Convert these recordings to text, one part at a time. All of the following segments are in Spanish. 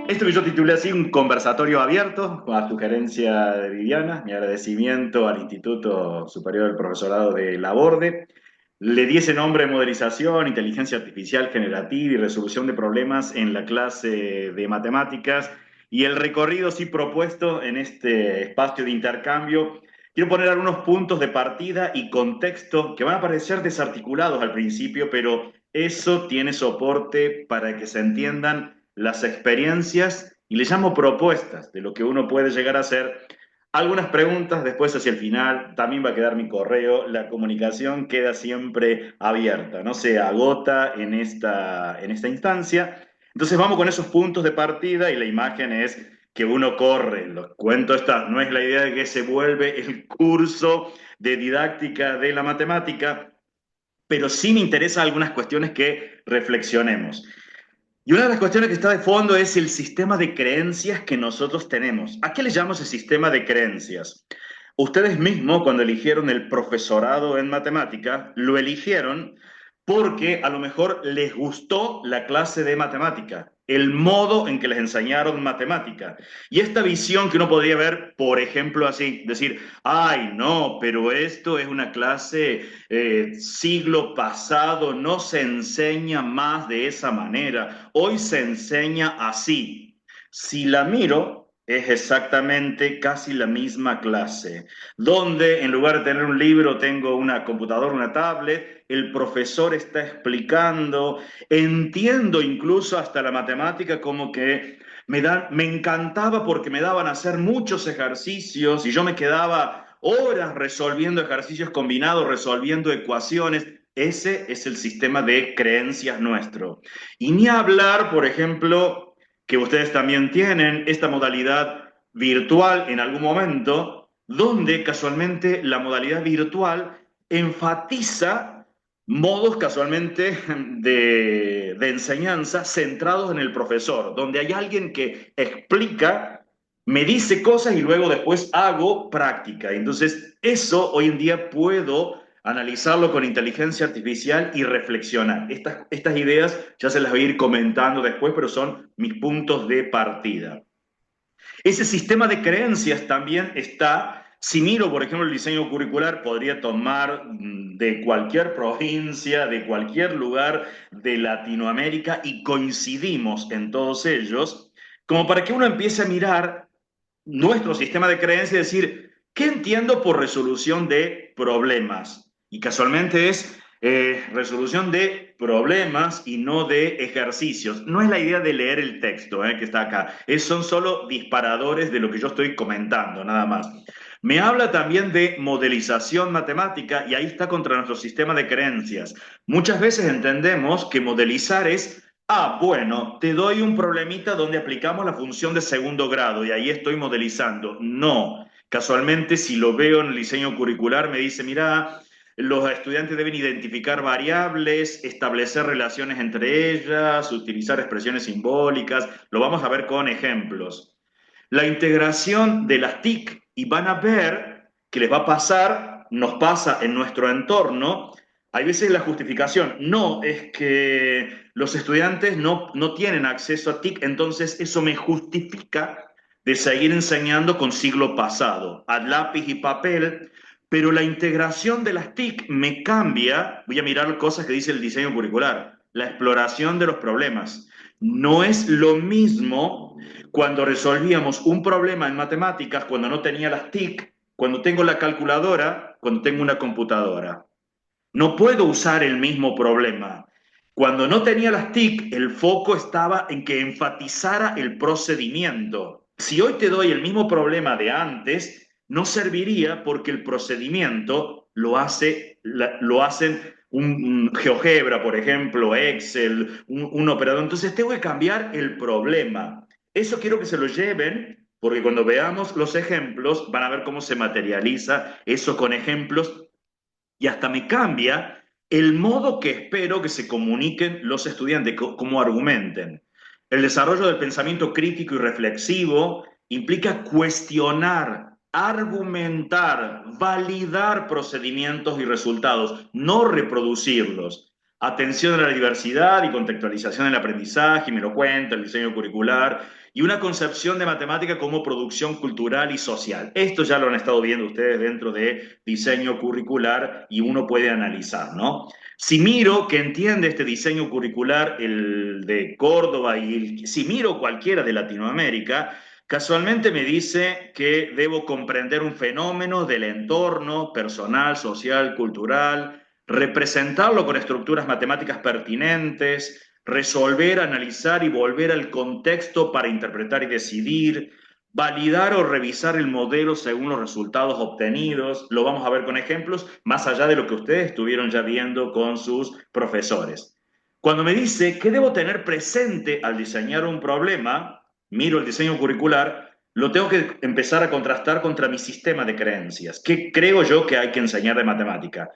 Esto que yo titulé así, un conversatorio abierto, con la sugerencia de Viviana, mi agradecimiento al Instituto Superior del Profesorado de Laborde. Le di ese nombre: modelización, inteligencia artificial generativa y resolución de problemas en la clase de matemáticas. Y el recorrido sí propuesto en este espacio de intercambio, quiero poner algunos puntos de partida y contexto que van a parecer desarticulados al principio, pero eso tiene soporte para que se entiendan las experiencias, y le llamo propuestas de lo que uno puede llegar a hacer. Algunas preguntas después hacia el final, también va a quedar mi correo, la comunicación queda siempre abierta, no se agota en esta instancia. Entonces vamos con esos puntos de partida y la imagen es que uno corre. Los cuento, esta no es la idea de que se vuelve el curso de didáctica de la matemática, pero sí me interesan algunas cuestiones que reflexionemos. Y una de las cuestiones que está de fondo es el sistema de creencias que nosotros tenemos. ¿A qué le llamo ese sistema de creencias? Ustedes mismos, cuando eligieron el profesorado en matemática, lo eligieron porque a lo mejor les gustó la clase de matemática, el modo en que les enseñaron matemática. Y esta visión que uno podría ver, por ejemplo, así, decir, ay, no, pero esto es una clase siglo pasado, no se enseña más de esa manera, hoy se enseña así. Si la miro, es exactamente casi la misma clase, donde en lugar de tener un libro tengo una computadora, una tablet, el profesor está explicando, entiendo incluso hasta la matemática como que me encantaba porque me daban a hacer muchos ejercicios y yo me quedaba horas resolviendo ejercicios combinados, resolviendo ecuaciones. Ese es el sistema de creencias nuestro. Y ni hablar, por ejemplo, que ustedes también tienen esta modalidad virtual en algún momento, donde casualmente la modalidad virtual enfatiza modos casualmente de enseñanza centrados en el profesor, donde hay alguien que explica, me dice cosas y luego después hago práctica. Entonces, eso hoy en día puedo analizarlo con inteligencia artificial y reflexionar. Estas ideas ya se las voy a ir comentando después, pero son mis puntos de partida. Ese sistema de creencias también está, si miro, por ejemplo, el diseño curricular, podría tomar de cualquier provincia, de cualquier lugar de Latinoamérica, y coincidimos en todos ellos, como para que uno empiece a mirar nuestro sistema de creencias y decir, ¿qué entiendo por resolución de problemas? Y casualmente es resolución de problemas y no de ejercicios. No es la idea de leer el texto que está acá, son solo disparadores de lo que yo estoy comentando, nada más. Me habla también de modelización matemática y ahí está contra nuestro sistema de creencias. Muchas veces entendemos que modelizar es, ah, bueno, te doy un problemita donde aplicamos la función de segundo grado y ahí estoy modelizando. No, casualmente si lo veo en el diseño curricular me dice, mira, los estudiantes deben identificar variables, establecer relaciones entre ellas, utilizar expresiones simbólicas. Lo vamos a ver con ejemplos. La integración de las TIC, y van a ver que les va a pasar, nos pasa en nuestro entorno. Hay veces la justificación, no, es que los estudiantes no tienen acceso a TIC, entonces eso me justifica de seguir enseñando con siglo pasado, a lápiz y papel, pero la integración de las TIC me cambia. Voy a mirar cosas que dice el diseño curricular, la exploración de los problemas. No es lo mismo cuando resolvíamos un problema en matemáticas, cuando no tenía las TIC, cuando tengo la calculadora, cuando tengo una computadora. No puedo usar el mismo problema. Cuando no tenía las TIC, el foco estaba en que enfatizara el procedimiento. Si hoy te doy el mismo problema de antes, no serviría porque el procedimiento lo hacen un GeoGebra, por ejemplo, Excel, un operador. Entonces tengo que cambiar el problema. Eso quiero que se lo lleven, porque cuando veamos los ejemplos van a ver cómo se materializa eso con ejemplos, y hasta me cambia el modo que espero que se comuniquen los estudiantes, cómo argumenten. El desarrollo del pensamiento crítico y reflexivo implica cuestionar, argumentar, validar procedimientos y resultados, no reproducirlos. Atención a la diversidad y contextualización del aprendizaje, y me lo cuenta el diseño curricular, y una concepción de matemática como producción cultural y social. Esto ya lo han estado viendo ustedes dentro de diseño curricular y uno puede analizar, ¿no? Si miro que entiende este diseño curricular, el de Córdoba si miro cualquiera de Latinoamérica, casualmente me dice que debo comprender un fenómeno del entorno personal, social, cultural, representarlo con estructuras matemáticas pertinentes, resolver, analizar y volver al contexto para interpretar y decidir, validar o revisar el modelo según los resultados obtenidos. Lo vamos a ver con ejemplos, más allá de lo que ustedes estuvieron ya viendo con sus profesores. Cuando me dice qué debo tener presente al diseñar un problema, miro el diseño curricular, lo tengo que empezar a contrastar contra mi sistema de creencias. ¿Qué creo yo que hay que enseñar de matemática?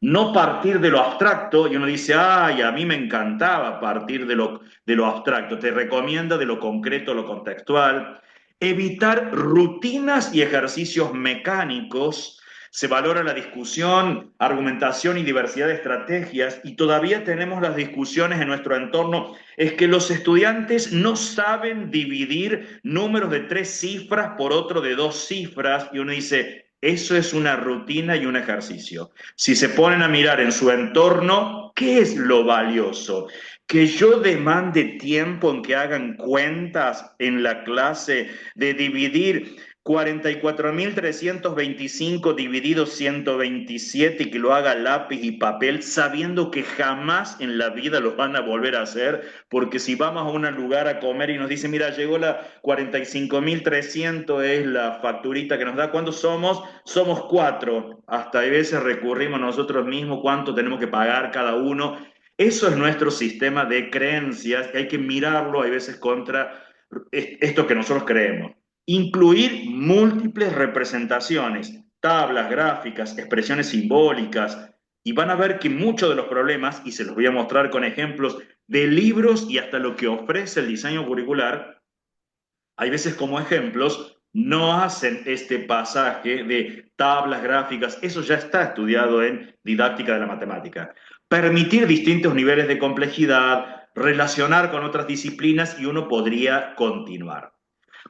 No partir de lo abstracto, y uno dice, ay, a mí me encantaba partir de lo abstracto, te recomienda de lo concreto, lo contextual. Evitar rutinas y ejercicios mecánicos. Se valora la discusión, argumentación y diversidad de estrategias, y todavía tenemos las discusiones en nuestro entorno. Es que los estudiantes no saben dividir números de 3 cifras por otro de 2 cifras, y uno dice, eso es una rutina y un ejercicio. Si se ponen a mirar en su entorno, ¿qué es lo valioso? Que yo demande tiempo en que hagan cuentas en la clase de dividir 44.325 dividido 127 y que lo haga lápiz y papel, sabiendo que jamás en la vida lo van a volver a hacer, porque si vamos a un lugar a comer y nos dicen, mira, llegó la 45.300, es la facturita que nos da, ¿cuántos somos? Somos 4. Hasta a veces recurrimos nosotros mismos cuánto tenemos que pagar cada uno. Eso es nuestro sistema de creencias, que hay que mirarlo a veces contra esto que nosotros creemos. Incluir múltiples representaciones, tablas, gráficas, expresiones simbólicas, y van a ver que muchos de los problemas, y se los voy a mostrar con ejemplos de libros y hasta lo que ofrece el diseño curricular, hay veces como ejemplos, no hacen este pasaje de tablas gráficas, eso ya está estudiado en didáctica de la matemática. Permitir distintos niveles de complejidad, relacionar con otras disciplinas y uno podría continuar.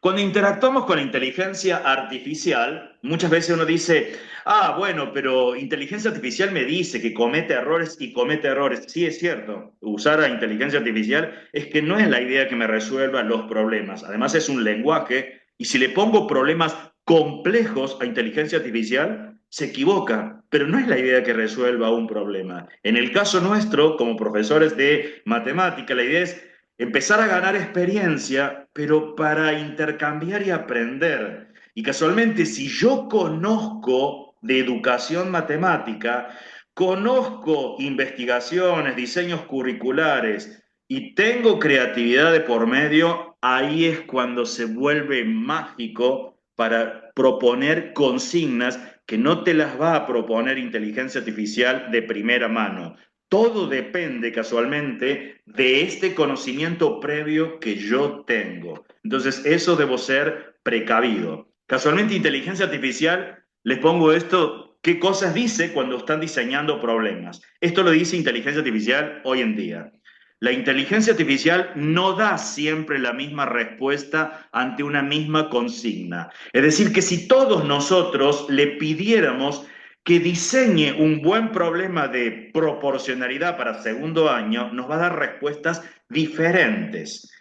Cuando interactuamos con la inteligencia artificial, muchas veces uno dice, ah, bueno, pero inteligencia artificial me dice que comete errores y comete errores. Sí, es cierto, usar a inteligencia artificial es que no es la idea que me resuelva los problemas. Además es un lenguaje y si le pongo problemas complejos a inteligencia artificial, se equivoca, pero no es la idea que resuelva un problema. En el caso nuestro, como profesores de matemática, la idea es empezar a ganar experiencia, pero para intercambiar y aprender. Y casualmente, si yo conozco de educación matemática, conozco investigaciones, diseños curriculares y tengo creatividad de por medio, ahí es cuando se vuelve mágico para proponer consignas que no te las va a proponer inteligencia artificial de primera mano. Todo depende casualmente de este conocimiento previo que yo tengo. Entonces, eso debo ser precavido. Casualmente, inteligencia artificial, les pongo esto, ¿qué cosas dice cuando están diseñando problemas? Esto lo dice inteligencia artificial hoy en día. La inteligencia artificial no da siempre la misma respuesta ante una misma consigna. Es decir, que si todos nosotros le pidiéramos que diseñe un buen problema de proporcionalidad para segundo año, nos va a dar respuestas diferentes.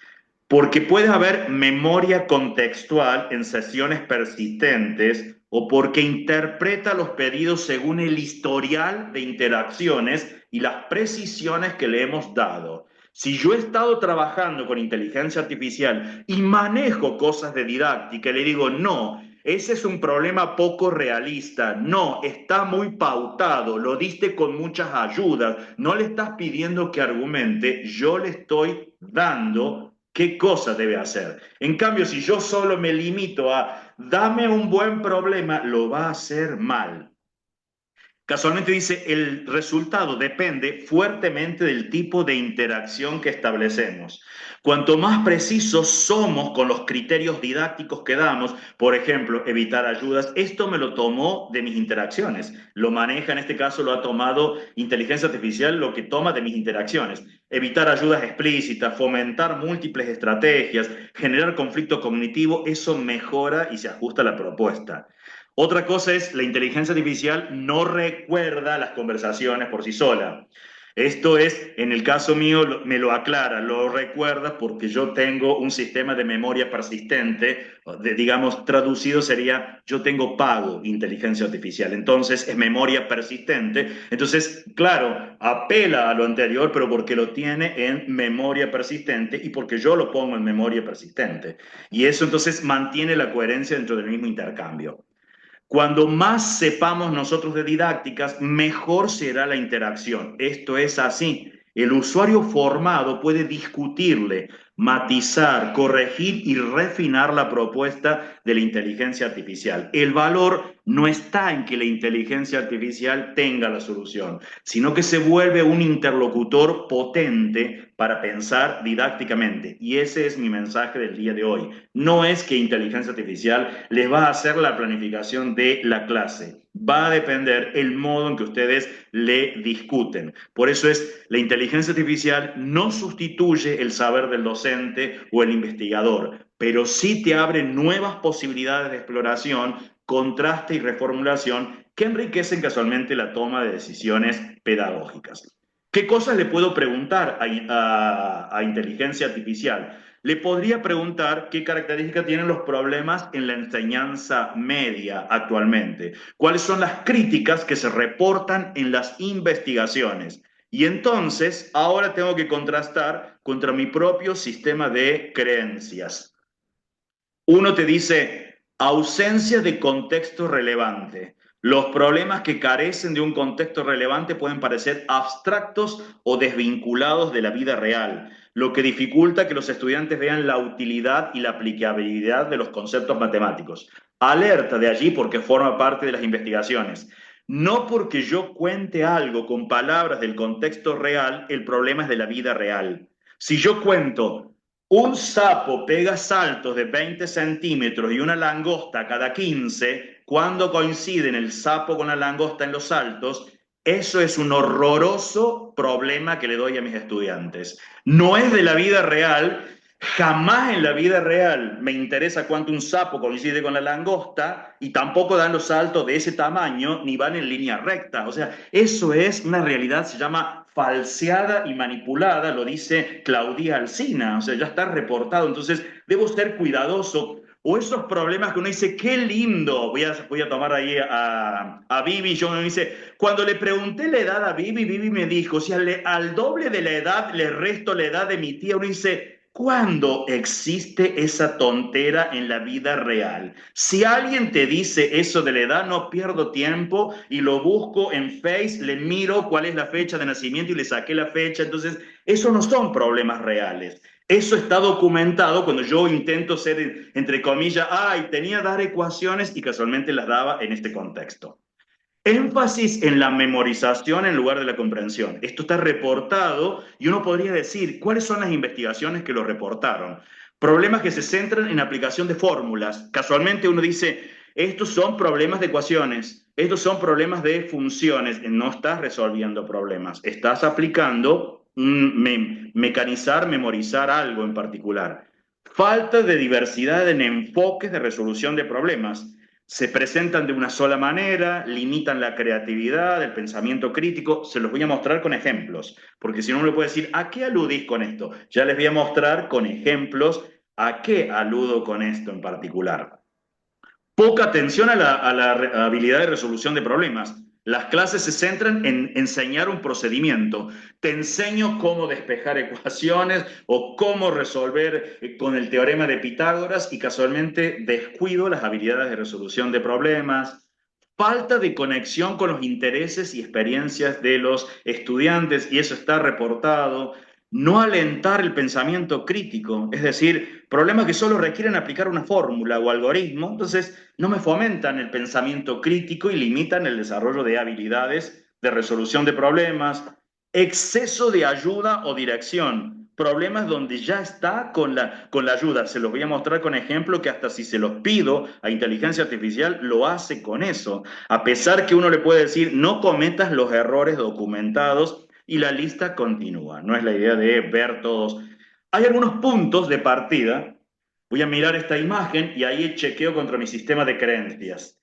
Porque puede haber memoria contextual en sesiones persistentes o porque interpreta los pedidos según el historial de interacciones y las precisiones que le hemos dado. Si yo he estado trabajando con inteligencia artificial y manejo cosas de didáctica, le digo, no, ese es un problema poco realista, no, está muy pautado, lo diste con muchas ayudas, no le estás pidiendo que argumente, yo le estoy dando qué cosa debe hacer. En cambio, si yo solo me limito a dame un buen problema, lo va a hacer mal. Casualmente dice, el resultado depende fuertemente del tipo de interacción que establecemos. Cuanto más precisos somos con los criterios didácticos que damos, por ejemplo, evitar ayudas, esto me lo tomó de mis interacciones. Lo maneja, en este caso lo ha tomado inteligencia artificial, lo que toma de mis interacciones. Evitar ayudas explícitas, fomentar múltiples estrategias, generar conflicto cognitivo, eso mejora y se ajusta a la propuesta. Otra cosa es, la inteligencia artificial no recuerda las conversaciones por sí sola. Esto es, en el caso mío, me lo aclara, lo recuerda porque yo tengo un sistema de memoria persistente, digamos, traducido sería, yo tengo pago inteligencia artificial, entonces es memoria persistente, entonces, claro, apela a lo anterior, pero porque lo tiene en memoria persistente y porque yo lo pongo en memoria persistente. Y eso entonces mantiene la coherencia dentro del mismo intercambio. Cuando más sepamos nosotros de didácticas, mejor será la interacción. Esto es así. El usuario formado puede discutirle, matizar, corregir y refinar la propuesta de la inteligencia artificial. El valor no está en que la inteligencia artificial tenga la solución, sino que se vuelve un interlocutor potente para pensar didácticamente. Y ese es mi mensaje del día de hoy. No es que inteligencia artificial les va a hacer la planificación de la clase. Va a depender el modo en que ustedes le discuten. Por eso es, la inteligencia artificial no sustituye el saber del docente o el investigador, pero sí te abre nuevas posibilidades de exploración, contraste y reformulación que enriquecen casualmente la toma de decisiones pedagógicas. ¿Qué cosas le puedo preguntar a inteligencia artificial? Le podría preguntar qué características tienen los problemas en la enseñanza media actualmente, cuáles son las críticas que se reportan en las investigaciones. Y entonces, ahora tengo que contrastar contra mi propio sistema de creencias. Uno te dice ausencia de contexto relevante. Los problemas que carecen de un contexto relevante pueden parecer abstractos o desvinculados de la vida real, lo que dificulta que los estudiantes vean la utilidad y la aplicabilidad de los conceptos matemáticos. Alerta de allí porque forma parte de las investigaciones. No porque yo cuente algo con palabras del contexto real, el problema es de la vida real. Si yo cuento un sapo pega saltos de 20 centímetros y una langosta cada 15, cuando coinciden el sapo con la langosta en los saltos, eso es un horroroso problema que le doy a mis estudiantes. No es de la vida real, jamás en la vida real me interesa cuánto un sapo coincide con la langosta y tampoco dan los saltos de ese tamaño ni van en línea recta. O sea, eso es una realidad, se llama falseada y manipulada, lo dice Claudia Alsina, o sea, ya está reportado, entonces debo ser cuidadoso. O esos problemas que uno dice, qué lindo, voy a tomar ahí a Vivi, yo me dice, cuando le pregunté la edad a Vivi, Vivi me dijo, si al doble de la edad le resto la edad de mi tía, uno dice, ¿cuándo existe esa tontera en la vida real? Si alguien te dice eso de la edad, no pierdo tiempo y lo busco en Face, le miro cuál es la fecha de nacimiento y le saqué la fecha. Entonces, eso no son problemas reales. Eso está documentado cuando yo intento ser, entre comillas, ay, tenía que dar ecuaciones y casualmente las daba en este contexto. Énfasis en la memorización en lugar de la comprensión. Esto está reportado y uno podría decir, ¿cuáles son las investigaciones que lo reportaron? Problemas que se centran en aplicación de fórmulas. Casualmente uno dice, estos son problemas de ecuaciones, estos son problemas de funciones. No estás resolviendo problemas, estás aplicando mecanizar, memorizar algo en particular. Falta de diversidad en enfoques de resolución de problemas. Se presentan de una sola manera, limitan la creatividad, el pensamiento crítico. Se los voy a mostrar con ejemplos, porque si no uno le puede decir, ¿a qué aludís con esto? Ya les voy a mostrar con ejemplos a qué aludo con esto en particular. Poca atención a la habilidad de resolución de problemas. Las clases se centran en enseñar un procedimiento. Te enseño cómo despejar ecuaciones o cómo resolver con el teorema de Pitágoras y casualmente descuido las habilidades de resolución de problemas. Falta de conexión con los intereses y experiencias de los estudiantes y eso está reportado. no alentar el pensamiento crítico, es decir, problemas que solo requieren aplicar una fórmula o algoritmo, entonces no me fomentan el pensamiento crítico y limitan el desarrollo de habilidades de resolución de problemas, exceso de ayuda o dirección, problemas donde ya está con la ayuda. Se los voy a mostrar con ejemplo que hasta si se los pido a inteligencia artificial, lo hace con eso. A pesar que uno le puede decir, no cometas los errores documentados y la lista continúa. No es la idea de ver todos. Hay algunos puntos de partida. Voy a mirar esta imagen y ahí chequeo contra mi sistema de creencias.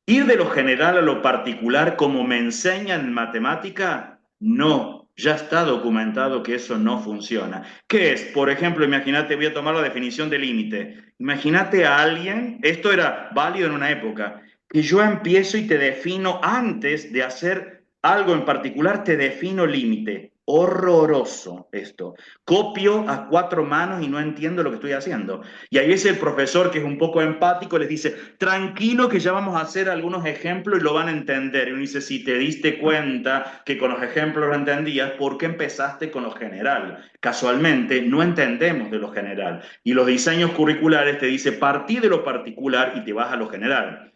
Ir de lo general a lo particular, como me enseñan en matemática, no, ya está documentado que eso no funciona. ¿Qué es? Por ejemplo, imagínate, voy a tomar la definición de límite. Imagínate a alguien, esto era válido en una época, que yo empiezo y te defino antes de hacer algo en particular, te defino límite. Horroroso esto. Copio a cuatro manos y no entiendo lo que estoy haciendo. Y ahí es el profesor que es un poco empático, les dice, tranquilo que ya vamos a hacer algunos ejemplos y lo van a entender. Y uno dice, si te diste cuenta que con los ejemplos lo entendías, ¿por qué empezaste con lo general? Casualmente no entendemos de lo general. Y los diseños curriculares te dice, partí de lo particular y te vas a lo general.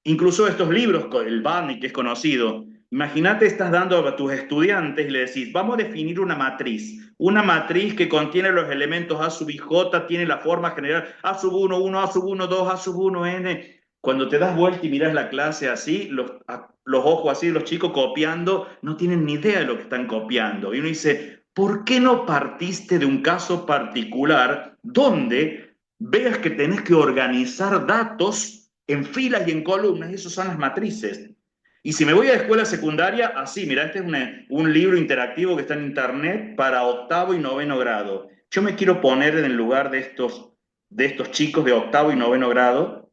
Incluso estos libros, el Barney, que es conocido, imagínate, estás dando a tus estudiantes y le decís, vamos a definir una matriz que contiene los elementos A sub i j, tiene la forma general A sub 1, 1, A sub 1, 2, A sub 1, n. Cuando te das vuelta y miras la clase así, los ojos así, los chicos copiando, no tienen ni idea de lo que están copiando. Y uno dice, ¿por qué no partiste de un caso particular donde veas que tenés que organizar datos en filas y en columnas? Esas son las matrices. Y si me voy a escuela secundaria, así, mira, este es un libro interactivo que está en internet para octavo y noveno grado. Yo me quiero poner en el lugar de estos chicos de octavo y noveno grado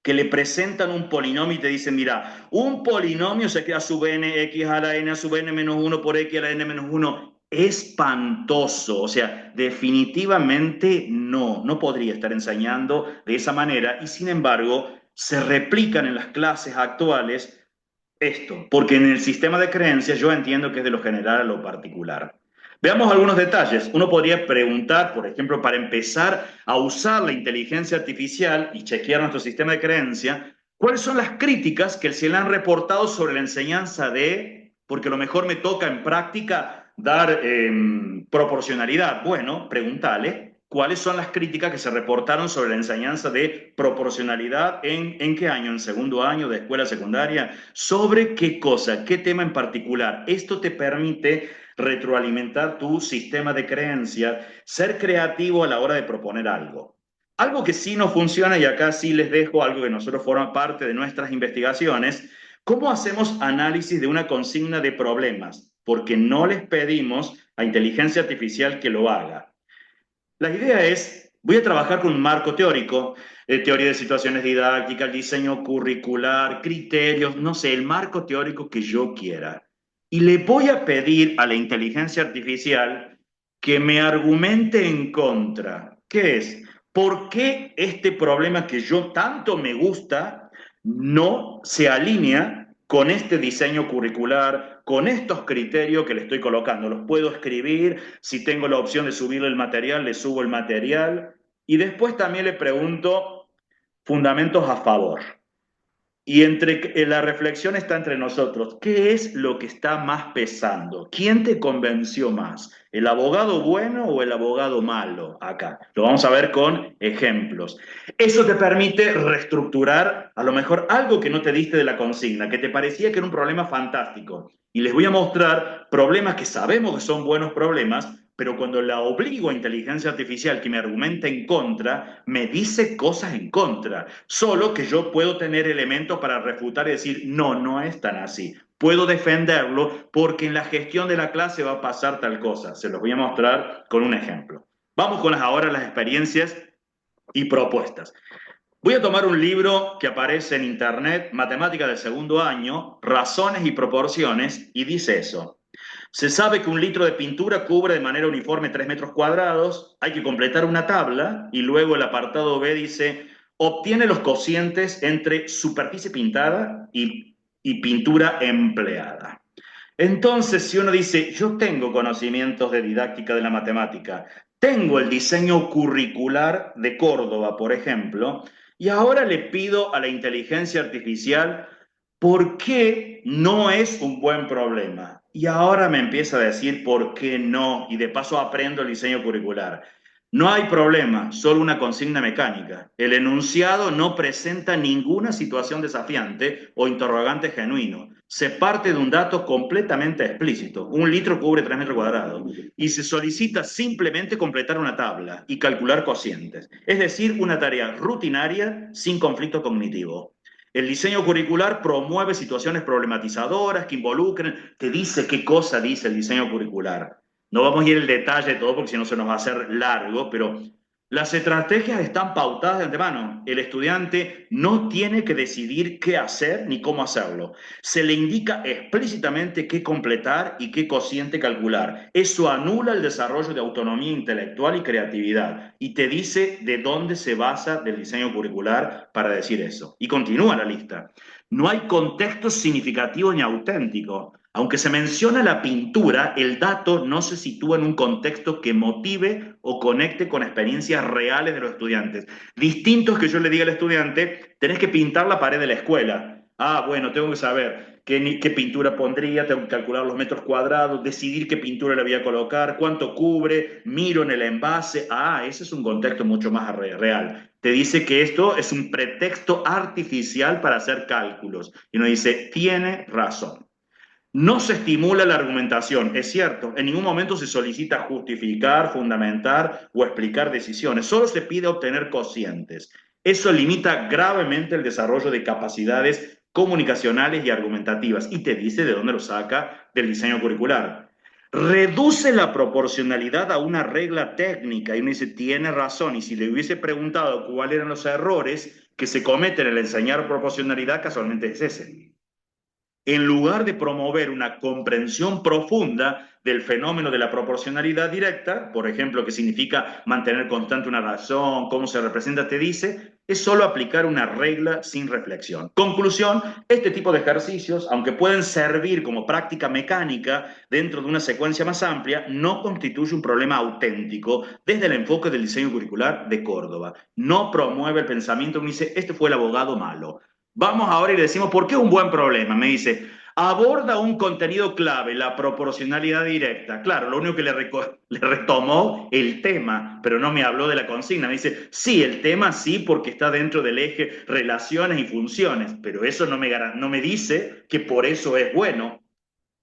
que le presentan un polinomio y te dicen, mira, un polinomio se queda sub n, x a la n a sub n menos 1 por x a la n menos 1. Espantoso, o sea, definitivamente no podría estar enseñando de esa manera y sin embargo se replican en las clases actuales esto, porque en el sistema de creencias yo entiendo que es de lo general a lo particular. Veamos algunos detalles. Uno podría preguntar, por ejemplo, para empezar a usar la inteligencia artificial y chequear nuestro sistema de creencia, ¿cuáles son las críticas que se le han reportado sobre la enseñanza de, porque a lo mejor me toca en práctica dar proporcionalidad? Bueno, pregúntale cuáles son las críticas que se reportaron sobre la enseñanza de proporcionalidad en qué año, en segundo año de escuela secundaria, sobre qué cosa, qué tema en particular. Esto te permite retroalimentar tu sistema de creencia, ser creativo a la hora de proponer algo. Algo que sí no funciona, y acá sí les dejo algo que nosotros forma parte de nuestras investigaciones, ¿cómo hacemos análisis de una consigna de problemas? Porque no les pedimos a inteligencia artificial que lo haga. La idea es, voy a trabajar con un marco teórico, teoría de situaciones didácticas, diseño curricular, criterios, no sé, el marco teórico que yo quiera. Y le voy a pedir a la inteligencia artificial que me argumente en contra. ¿Qué es? ¿Por qué este problema que yo tanto me gusta no se alinea con este diseño curricular, con estos criterios que le estoy colocando? Los puedo escribir, si tengo la opción de subir el material, le subo el material. Y después también le pregunto fundamentos a favor. Y la reflexión está entre nosotros. ¿Qué es lo que está más pesando? ¿Quién te convenció más? ¿El abogado bueno o el abogado malo? Acá. Lo vamos a ver con ejemplos. Eso te permite reestructurar a lo mejor algo que no te diste de la consigna, que te parecía que era un problema fantástico. Y les voy a mostrar problemas que sabemos que son buenos problemas, pero cuando la obligo a inteligencia artificial que me argumente en contra, me dice cosas en contra. Solo que yo puedo tener elementos para refutar y decir, no, no es tan así. Puedo defenderlo porque en la gestión de la clase va a pasar tal cosa. Se los voy a mostrar con un ejemplo. Vamos con ahora las experiencias y propuestas. Voy a tomar un libro que aparece en internet, Matemática del segundo año, Razones y Proporciones, y dice eso. Se sabe que un litro de pintura cubre de manera uniforme 3 metros cuadrados, hay que completar una tabla y luego el apartado B dice, obtiene los cocientes entre superficie pintada y pintura empleada. Entonces, si uno dice, yo tengo conocimientos de didáctica de la matemática, tengo el diseño curricular de Córdoba, por ejemplo, y ahora le pido a la inteligencia artificial por qué no es un buen problema. Y ahora me empieza a decir por qué no, y de paso aprendo el diseño curricular. No hay problema, solo una consigna mecánica. El enunciado no presenta ninguna situación desafiante o interrogante genuino. Se parte de un dato completamente explícito. 1 litro cubre 3 metros cuadrados. Y se solicita simplemente completar una tabla y calcular cocientes. Es decir, una tarea rutinaria sin conflicto cognitivo. El diseño curricular promueve situaciones problematizadoras que involucren, te dice qué cosa dice el diseño curricular. No vamos a ir en detalle de todo porque si no se nos va a hacer largo, pero las estrategias están pautadas de antemano. El estudiante no tiene que decidir qué hacer ni cómo hacerlo. Se le indica explícitamente qué completar y qué cociente calcular. Eso anula el desarrollo de autonomía intelectual y creatividad y te dice de dónde se basa del diseño curricular para decir eso. Y continúa la lista. No hay contexto significativo ni auténtico. Aunque se menciona la pintura, el dato no se sitúa en un contexto que motive o conecte con experiencias reales de los estudiantes. Distinto es que yo le diga al estudiante, tenés que pintar la pared de la escuela. Ah, bueno, tengo que saber qué pintura pondría, tengo que calcular los metros cuadrados, decidir qué pintura le voy a colocar, cuánto cubre, miro en el envase. Ah, ese es un contexto mucho más real. Te dice que esto es un pretexto artificial para hacer cálculos. Y uno dice, tiene razón. No se estimula la argumentación, es cierto, en ningún momento se solicita justificar, fundamentar o explicar decisiones, solo se pide obtener cocientes. Eso limita gravemente el desarrollo de capacidades comunicacionales y argumentativas y te dice de dónde lo saca del diseño curricular. Reduce la proporcionalidad a una regla técnica y uno dice, tiene razón, y si le hubiese preguntado cuáles eran los errores que se cometen al enseñar proporcionalidad, casualmente es ese. En lugar de promover una comprensión profunda del fenómeno de la proporcionalidad directa, por ejemplo, que significa mantener constante una razón, cómo se representa, te dice, es solo aplicar una regla sin reflexión. Conclusión, este tipo de ejercicios, aunque pueden servir como práctica mecánica dentro de una secuencia más amplia, no constituye un problema auténtico desde el enfoque del diseño curricular de Córdoba. No promueve el pensamiento que dice, este fue el abogado malo. Vamos ahora y le decimos, ¿por qué es un buen problema? Me dice, aborda un contenido clave, la proporcionalidad directa. Claro, lo único que le retomó el tema, pero no me habló de la consigna. Me dice, sí, el tema sí, porque está dentro del eje relaciones y funciones, pero eso no me dice que por eso es bueno.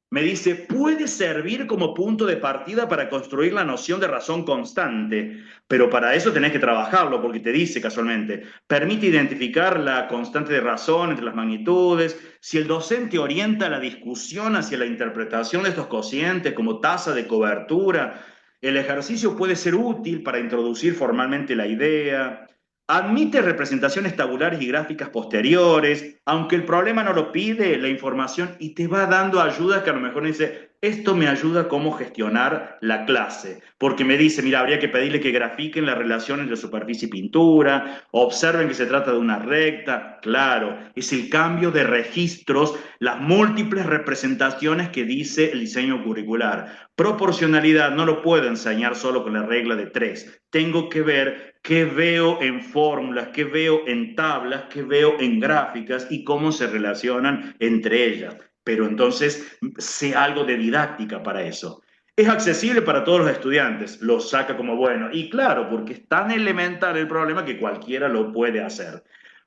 Me dice, puede servir como punto de partida para construir la noción de razón constante, pero para eso tenés que trabajarlo, porque te dice casualmente, permite identificar la constante de razón entre las magnitudes. Si el docente orienta la discusión hacia la interpretación de estos cocientes como tasa de cobertura, el ejercicio puede ser útil para introducir formalmente la idea. Admite representaciones tabulares y gráficas posteriores, aunque el problema no lo pide, la información, y te va dando ayudas que a lo mejor dice, esto me ayuda a cómo gestionar la clase, porque me dice, mira, habría que pedirle que grafiquen la relación entre superficie y pintura, observen que se trata de una recta, claro, es el cambio de registros, las múltiples representaciones que dice el diseño curricular. Proporcionalidad no lo puedo enseñar solo con la regla de 3, tengo que ver qué veo en fórmulas, qué veo en tablas, qué veo en gráficas y cómo se relacionan entre ellas. Pero entonces sé algo de didáctica para eso. Es accesible para todos los estudiantes, lo saca como bueno. Y claro, porque es tan elemental el problema que cualquiera lo puede hacer.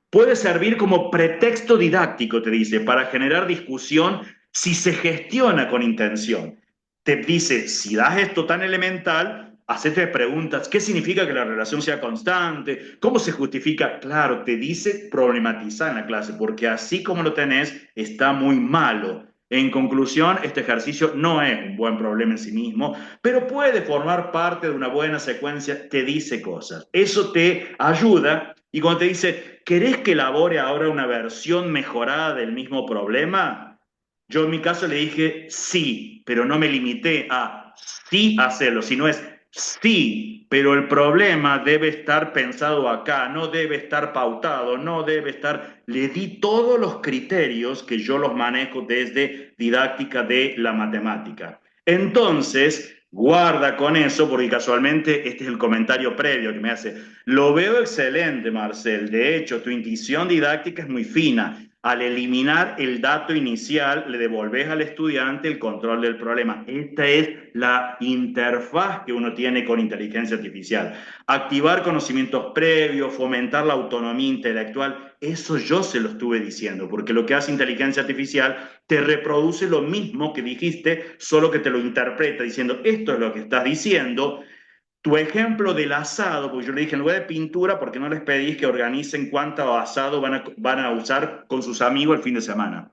Puede servir como pretexto didáctico, te dice, para generar discusión si se gestiona con intención. Te dice, si das esto tan elemental, hacete preguntas, ¿qué significa que la relación sea constante? ¿Cómo se justifica? Claro, te dice problematizar en la clase, porque así como lo tenés, está muy malo. En conclusión, este ejercicio no es un buen problema en sí mismo, pero puede formar parte de una buena secuencia, te dice cosas. Eso te ayuda y cuando te dice, ¿querés que elabore ahora una versión mejorada del mismo problema? Yo en mi caso le dije sí, pero no me limité a sí hacerlo, sino es Sí, pero el problema debe estar pensado acá, no debe estar pautado, no debe estar... Le di todos los criterios que yo los manejo desde didáctica de la matemática. Entonces, guarda con eso, porque casualmente este es el comentario previo que me hace. Lo veo excelente, Marcel. De hecho, tu intuición didáctica es muy fina. Al eliminar el dato inicial, le devolves al estudiante el control del problema. Esta es la interfaz que uno tiene con inteligencia artificial. Activar conocimientos previos, fomentar la autonomía intelectual, eso yo se lo estuve diciendo, porque lo que hace inteligencia artificial te reproduce lo mismo que dijiste, solo que te lo interpreta diciendo, esto es lo que estás diciendo. Tu ejemplo del asado, porque yo le dije, en lugar de pintura, ¿por qué no les pedís que organicen cuánto asado van a usar con sus amigos el fin de semana?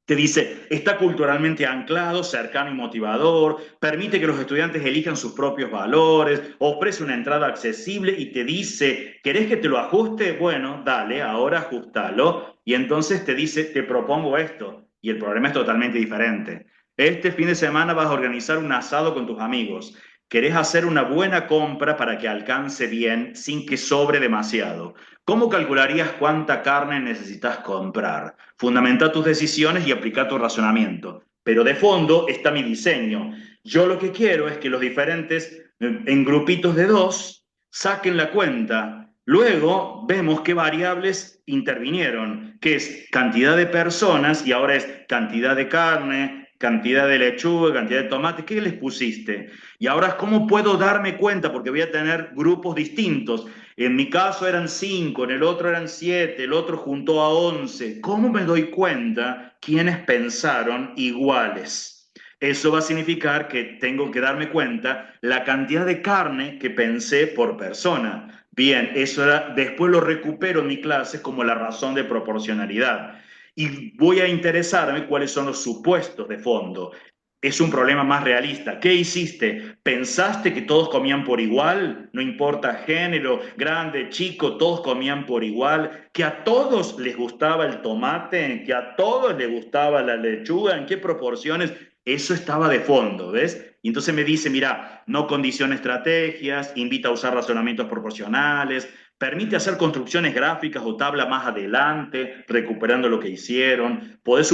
Te dice, está culturalmente anclado, cercano y motivador, permite que los estudiantes elijan sus propios valores, ofrece una entrada accesible y te dice, ¿querés que te lo ajuste? Bueno, dale, ahora ajustalo. Y entonces te dice, te propongo esto. Y el problema es totalmente diferente. Este fin de semana vas a organizar un asado con tus amigos. Querés hacer una buena compra para que alcance bien sin que sobre demasiado. ¿Cómo calcularías cuánta carne necesitas comprar? Fundamenta tus decisiones y aplica tu razonamiento. Pero de fondo está mi diseño. Yo lo que quiero es que los diferentes, en grupitos de dos, saquen la cuenta. Luego vemos qué variables intervinieron, que es cantidad de personas y ahora es cantidad de carne, cantidad de lechuga, cantidad de tomate, ¿qué les pusiste? Y ahora, ¿cómo puedo darme cuenta? Porque voy a tener grupos distintos. En mi caso eran 5, en el otro eran 7, el otro juntó a 11. ¿Cómo me doy cuenta quiénes pensaron iguales? Eso va a significar que tengo que darme cuenta la cantidad de carne que pensé por persona. Bien, eso era, después lo recupero en mi clase como la razón de proporcionalidad. Y voy a interesarme cuáles son los supuestos de fondo. Es un problema más realista. ¿Qué hiciste? ¿Pensaste que todos comían por igual? No importa género, grande, chico, todos comían por igual. ¿Que a todos les gustaba el tomate? ¿Que a todos les gustaba la lechuga? ¿En qué proporciones? Eso estaba de fondo, ¿ves? Y entonces me dice, mira, no condiciona estrategias, invita a usar razonamientos proporcionales, permite hacer construcciones gráficas o tabla más adelante, recuperando lo que hicieron. Podés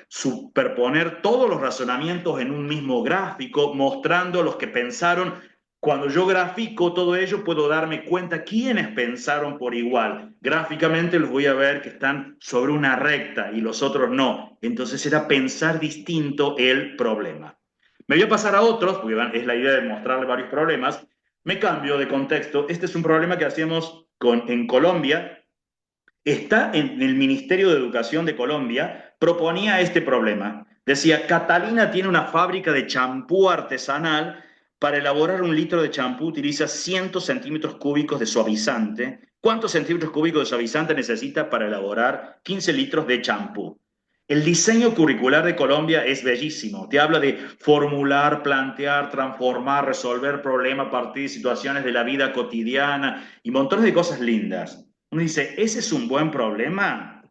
superponer todos los razonamientos en un mismo gráfico, mostrando los que pensaron. Cuando yo grafico todo ello, puedo darme cuenta quiénes pensaron por igual. Gráficamente los voy a ver que están sobre una recta y los otros no. Entonces era pensar distinto el problema. Me voy a pasar a otros, porque es la idea de mostrarle varios problemas. Me cambio de contexto. Este es un problema que hacíamos en Colombia. Está en el Ministerio de Educación de Colombia, proponía este problema. Decía, Catalina tiene una fábrica de champú artesanal. Para elaborar un litro de champú utiliza 100 centímetros cúbicos de suavizante. ¿Cuántos centímetros cúbicos de suavizante necesita para elaborar 15 litros de champú? El diseño curricular de Colombia es bellísimo. Te habla de formular, plantear, transformar, resolver problemas a partir de situaciones de la vida cotidiana y montones de cosas lindas. Uno dice, ¿ese es un buen problema?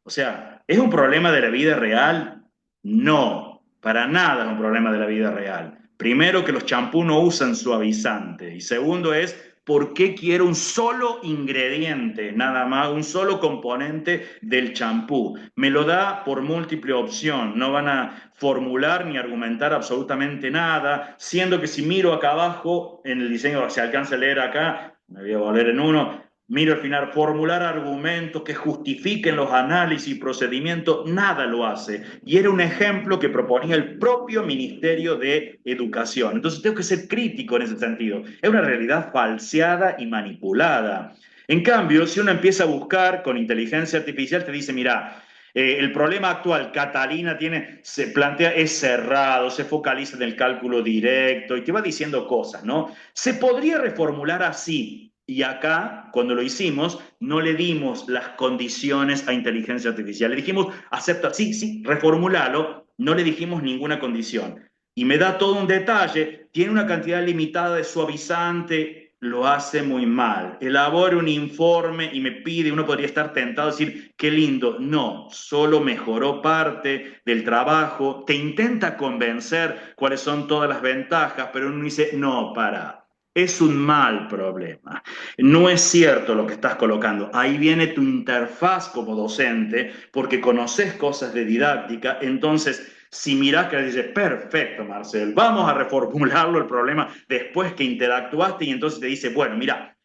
O sea, ¿es un problema de la vida real? No, para nada es un problema de la vida real. Primero, que los champús no usan suavizante. Y segundo es, ¿por qué quiero un solo ingrediente, nada más, un solo componente del champú? Me lo da por múltiple opción. No van a formular ni argumentar absolutamente nada, siendo que si miro acá abajo, en el diseño, se alcanza a leer acá, me voy a volver en uno, miro al final, formular argumentos que justifiquen los análisis y procedimientos, nada lo hace. Y era un ejemplo que proponía el propio Ministerio de Educación. Entonces tengo que ser crítico en ese sentido. Es una realidad falseada y manipulada. En cambio, si uno empieza a buscar con inteligencia artificial, te dice, mira, el problema actual, Catalina tiene, se plantea, es cerrado, se focaliza en el cálculo directo y te va diciendo cosas, ¿no? Se podría reformular así, y acá, cuando lo hicimos, no le dimos las condiciones a inteligencia artificial. Le dijimos, acepta, sí, sí, reformulalo, no le dijimos ninguna condición. Y me da todo un detalle, tiene una cantidad limitada de suavizante. lo hace muy mal. Elabora un informe y me pide, uno podría estar tentado a decir, qué lindo. No, solo mejoró parte del trabajo, te intenta convencer cuáles son todas las ventajas, pero uno dice, no, para. Es un mal problema. No es cierto lo que estás colocando. Ahí viene tu interfaz como docente, porque conoces cosas de didáctica, entonces si mirás que dices, perfecto, Marcel, vamos a reformularlo el problema después que interactuaste y entonces te dice, bueno, mira,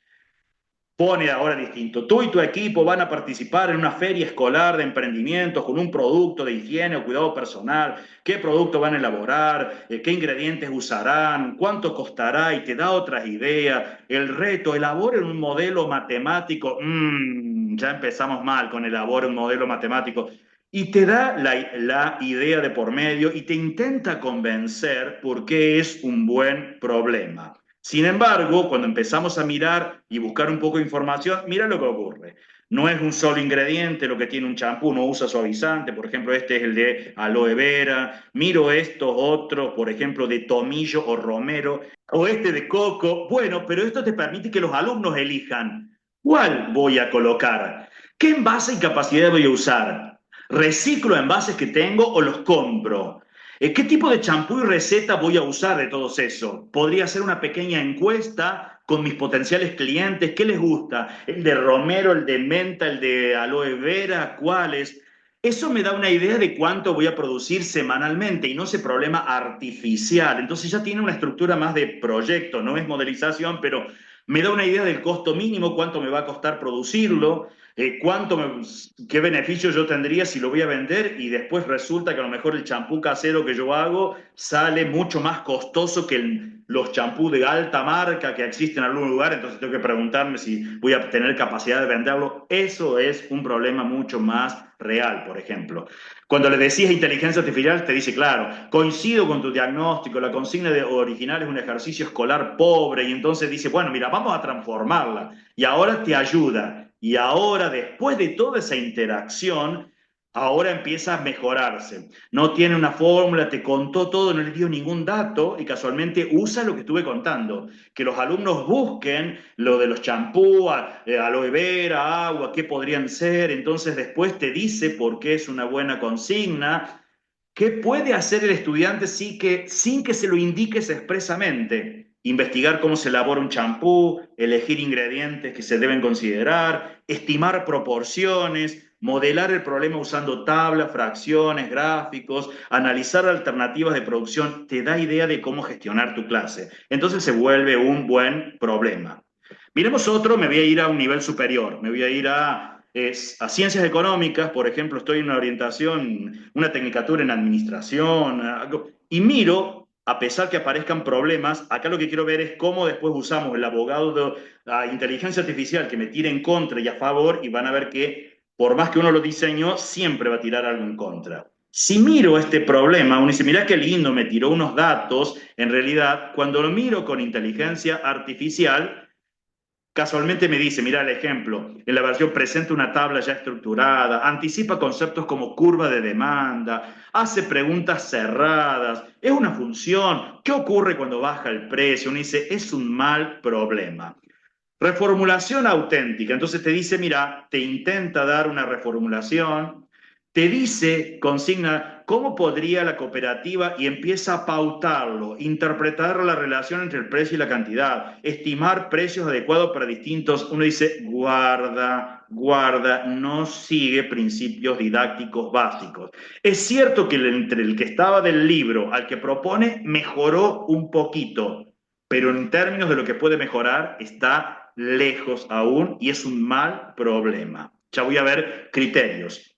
pone ahora distinto. Tú y tu equipo van a participar en una feria escolar de emprendimientos con un producto de higiene o cuidado personal. ¿Qué producto van a elaborar? ¿Qué ingredientes usarán? ¿Cuánto costará? Y te da otras ideas. El reto, elaboren un modelo matemático. Ya empezamos mal con elaborar un modelo matemático. Y te da la idea de por medio y te intenta convencer porque es un buen problema. Sin embargo, cuando empezamos a mirar y buscar un poco de información, mira lo que ocurre. No es un solo ingrediente lo que tiene un champú, no usa suavizante, por ejemplo, este es el de aloe vera, miro estos otros, por ejemplo, de tomillo o romero, o este de coco. Bueno, pero esto te permite que los alumnos elijan cuál voy a colocar, qué envase y capacidad voy a usar, reciclo envases que tengo o los compro. ¿Qué tipo de champú y receta voy a usar de todos esos? Podría hacer una pequeña encuesta con mis potenciales clientes. ¿Qué les gusta? ¿El de romero, el de menta, el de aloe vera? ¿Cuáles? Eso me da una idea de cuánto voy a producir semanalmente y no ese problema artificial. Entonces ya tiene una estructura más de proyecto, no es modelización, pero me da una idea del costo mínimo, cuánto me va a costar producirlo, qué beneficio yo tendría si lo voy a vender y después resulta que a lo mejor el champú casero que yo hago sale mucho más costoso que los champús de alta marca que existen en algún lugar, entonces tengo que preguntarme si voy a tener capacidad de venderlo. Eso es un problema mucho más real, por ejemplo. Cuando le decís inteligencia artificial, te dice, claro, coincido con tu diagnóstico, la consigna original es un ejercicio escolar pobre, y entonces dice, bueno, mira, vamos a transformarla, y ahora te ayuda. Y ahora, después de toda esa interacción, ahora empieza a mejorarse. No tiene una fórmula, te contó todo, no le dio ningún dato y casualmente usa lo que estuve contando. Que los alumnos busquen lo de los champús, aloe vera, agua, qué podrían ser. Entonces después te dice por qué es una buena consigna. ¿Qué puede hacer el estudiante sin que se lo indiques expresamente? Investigar cómo se elabora un champú, elegir ingredientes que se deben considerar, estimar proporciones, modelar el problema usando tablas, fracciones, gráficos, analizar alternativas de producción, te da idea de cómo gestionar tu clase. Entonces se vuelve un buen problema. Miremos otro, me voy a ir a un nivel superior, me voy a ir a ciencias económicas, por ejemplo, estoy en una orientación, una tecnicatura en administración, algo, y miro, a pesar que aparezcan problemas, acá lo que quiero ver es cómo después usamos el abogado de la inteligencia artificial que me tire en contra y a favor, y van a ver que por más que uno lo diseñó, siempre va a tirar algo en contra. Si miro este problema, uno dice, mira qué lindo, me tiró unos datos, en realidad, cuando lo miro con inteligencia artificial, casualmente me dice, mira el ejemplo, en la versión presenta una tabla ya estructurada, anticipa conceptos como curva de demanda, hace preguntas cerradas, es una función, ¿qué ocurre cuando baja el precio? Uno dice, es un mal problema. Reformulación auténtica. Entonces te dice, mira, te intenta dar una reformulación, te dice, consigna, ¿cómo podría la cooperativa? Y empieza a pautarlo, interpretar la relación entre el precio y la cantidad, estimar precios adecuados para distintos. Uno dice, guarda, guarda, no sigue principios didácticos básicos. Es cierto que entre el que estaba del libro al que propone mejoró un poquito, pero en términos de lo que puede mejorar está lejos aún y es un mal problema. Ya voy a ver criterios.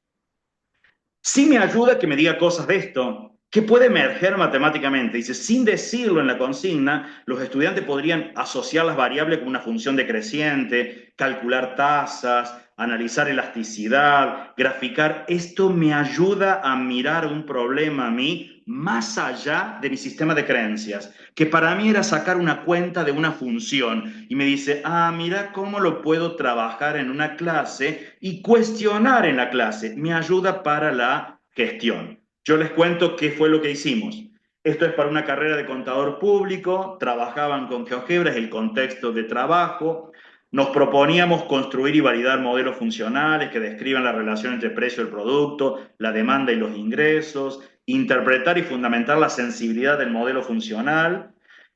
Sí me ayuda que me diga cosas de esto. ¿Qué puede emerger matemáticamente? Dice, sin decirlo en la consigna, los estudiantes podrían asociar las variables con una función decreciente, calcular tasas, analizar elasticidad, graficar. Esto me ayuda a mirar un problema a mí más allá de mi sistema de creencias, que para mí era sacar una cuenta de una función. Y me dice, mira cómo lo puedo trabajar en una clase y cuestionar en la clase. Me ayuda para la gestión. Yo les cuento qué fue lo que hicimos. Esto es para una carrera de contador público, trabajaban con GeoGebra, es el contexto de trabajo. Nos proponíamos construir y validar modelos funcionales que describan la relación entre precio del producto, la demanda y los ingresos, interpretar y fundamentar la sensibilidad del modelo funcional.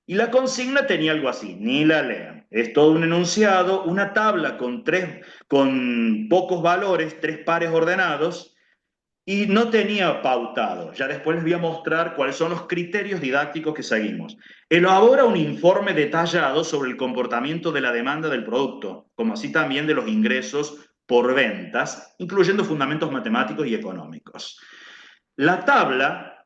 Y la consigna tenía algo así, ni la lean. Es todo un enunciado, una tabla con pocos valores, tres pares ordenados, y no tenía pautado. Ya después les voy a mostrar cuáles son los criterios didácticos que seguimos. Elabora un informe detallado sobre el comportamiento de la demanda del producto, como así también de los ingresos por ventas, incluyendo fundamentos matemáticos y económicos. La tabla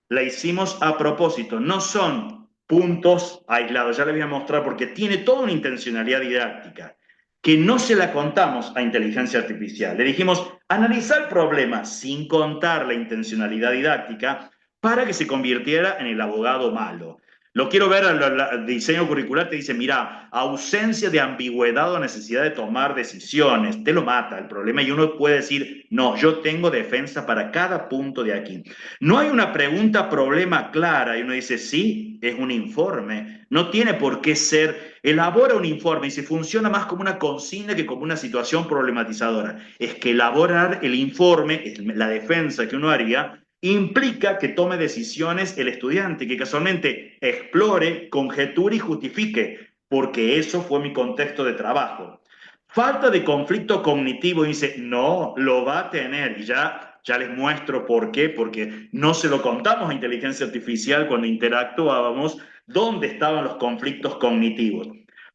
la hicimos a propósito, no son puntos aislados, ya les voy a mostrar porque tiene toda una intencionalidad didáctica que no se la contamos a inteligencia artificial. Le dijimos, analizar el problema sin contar la intencionalidad didáctica para que se convirtiera en el abogado malo. Lo quiero ver al diseño curricular, te dice, mira, ausencia de ambigüedad o necesidad de tomar decisiones, te lo mata el problema y uno puede decir, no, yo tengo defensa para cada punto de aquí. No hay una pregunta problema clara y uno dice, sí, es un informe, no tiene por qué ser, elabora un informe y se funciona más como una consigna que como una situación problematizadora. Es que elaborar el informe, la defensa que uno haría, implica que tome decisiones el estudiante, que casualmente explore, conjeture y justifique, porque eso fue mi contexto de trabajo. Falta de conflicto cognitivo, dice, no, lo va a tener, y ya les muestro por qué, porque no se lo contamos a inteligencia artificial cuando interactuábamos, dónde estaban los conflictos cognitivos.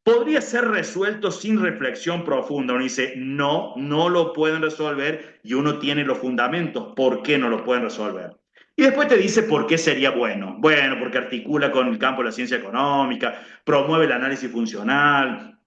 Podría ser resuelto sin reflexión profunda. Uno dice, no, no lo pueden resolver y uno tiene los fundamentos, ¿por qué no lo pueden resolver? Y después te dice por qué sería bueno. Bueno, porque articula con el campo de la ciencia económica, promueve el análisis funcional,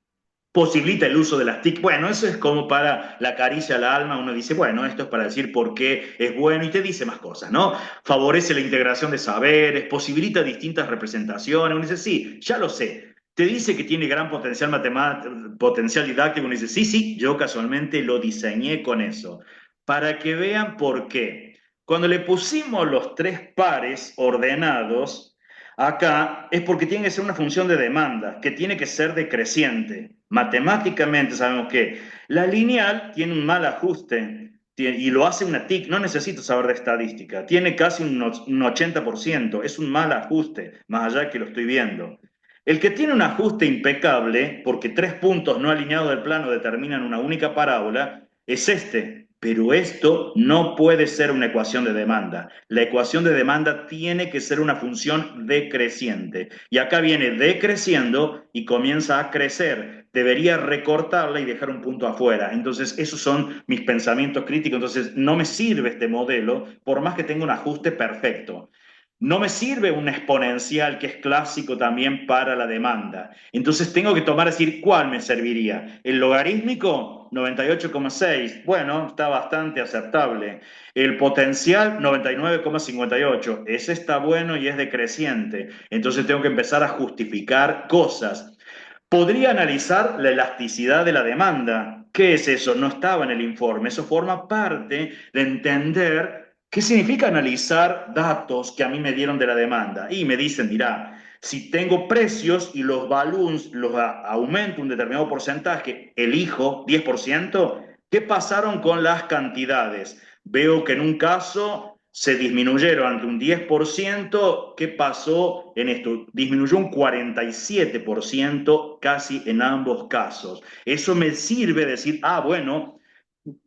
posibilita el uso de las TIC. Bueno, eso es como para la caricia al alma. Uno dice, bueno, esto es para decir por qué es bueno y te dice más cosas, ¿no? Favorece la integración de saberes, posibilita distintas representaciones. Uno dice, sí, ya lo sé. Te dice que tiene gran potencial matemático, potencial didáctico. Uno dice, sí, sí, yo casualmente lo diseñé con eso. Para que vean por qué. Cuando le pusimos los tres pares ordenados, acá es porque tiene que ser una función de demanda, que tiene que ser decreciente. Matemáticamente sabemos que la lineal tiene un mal ajuste y lo hace una TIC, no necesito saber de estadística, tiene casi un 80%, es un mal ajuste, más allá que lo estoy viendo. El que tiene un ajuste impecable, porque tres puntos no alineados del plano determinan una única parábola, es este. Pero esto no puede ser una ecuación de demanda. La ecuación de demanda tiene que ser una función decreciente. Y acá viene decreciendo y comienza a crecer. Debería recortarla y dejar un punto afuera. Entonces, esos son mis pensamientos críticos. Entonces, no me sirve este modelo, por más que tenga un ajuste perfecto. No me sirve un exponencial que es clásico también para la demanda. Entonces tengo que tomar, decir, ¿cuál me serviría? ¿El logarítmico? 98,6. Bueno, está bastante aceptable. El potencial, 99,58. Ese está bueno y es decreciente. Entonces tengo que empezar a justificar cosas. Podría analizar la elasticidad de la demanda. ¿Qué es eso? No estaba en el informe. Eso forma parte de entender qué significa analizar datos que a mí me dieron de la demanda. Y me dicen, dirá, si tengo precios y los balloons los aumento un determinado porcentaje, elijo 10%, ¿qué pasaron con las cantidades? Veo que en un caso se disminuyeron ante un 10%, ¿qué pasó en esto? Disminuyó un 47% casi en ambos casos. Eso me sirve decir, ah, bueno,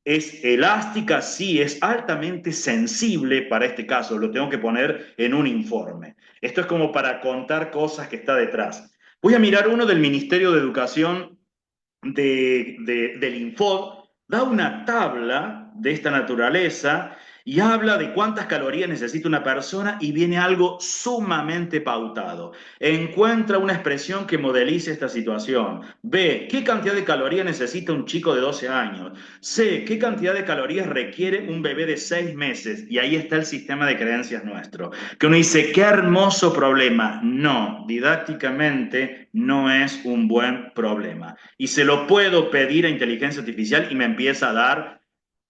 es elástica, sí, es altamente sensible para este caso, lo tengo que poner en un informe. Esto es como para contar cosas que está detrás. Voy a mirar uno del Ministerio de Educación del Infod, da una tabla de esta naturaleza y habla de cuántas calorías necesita una persona y viene algo sumamente pautado. Encuentra una expresión que modelice esta situación. B, ¿qué cantidad de calorías necesita un chico de 12 años? C, ¿qué cantidad de calorías requiere un bebé de 6 meses? Y ahí está el sistema de creencias nuestro. Que uno dice, qué hermoso problema. No, didácticamente no es un buen problema. Y se lo puedo pedir a inteligencia artificial y me empieza a dar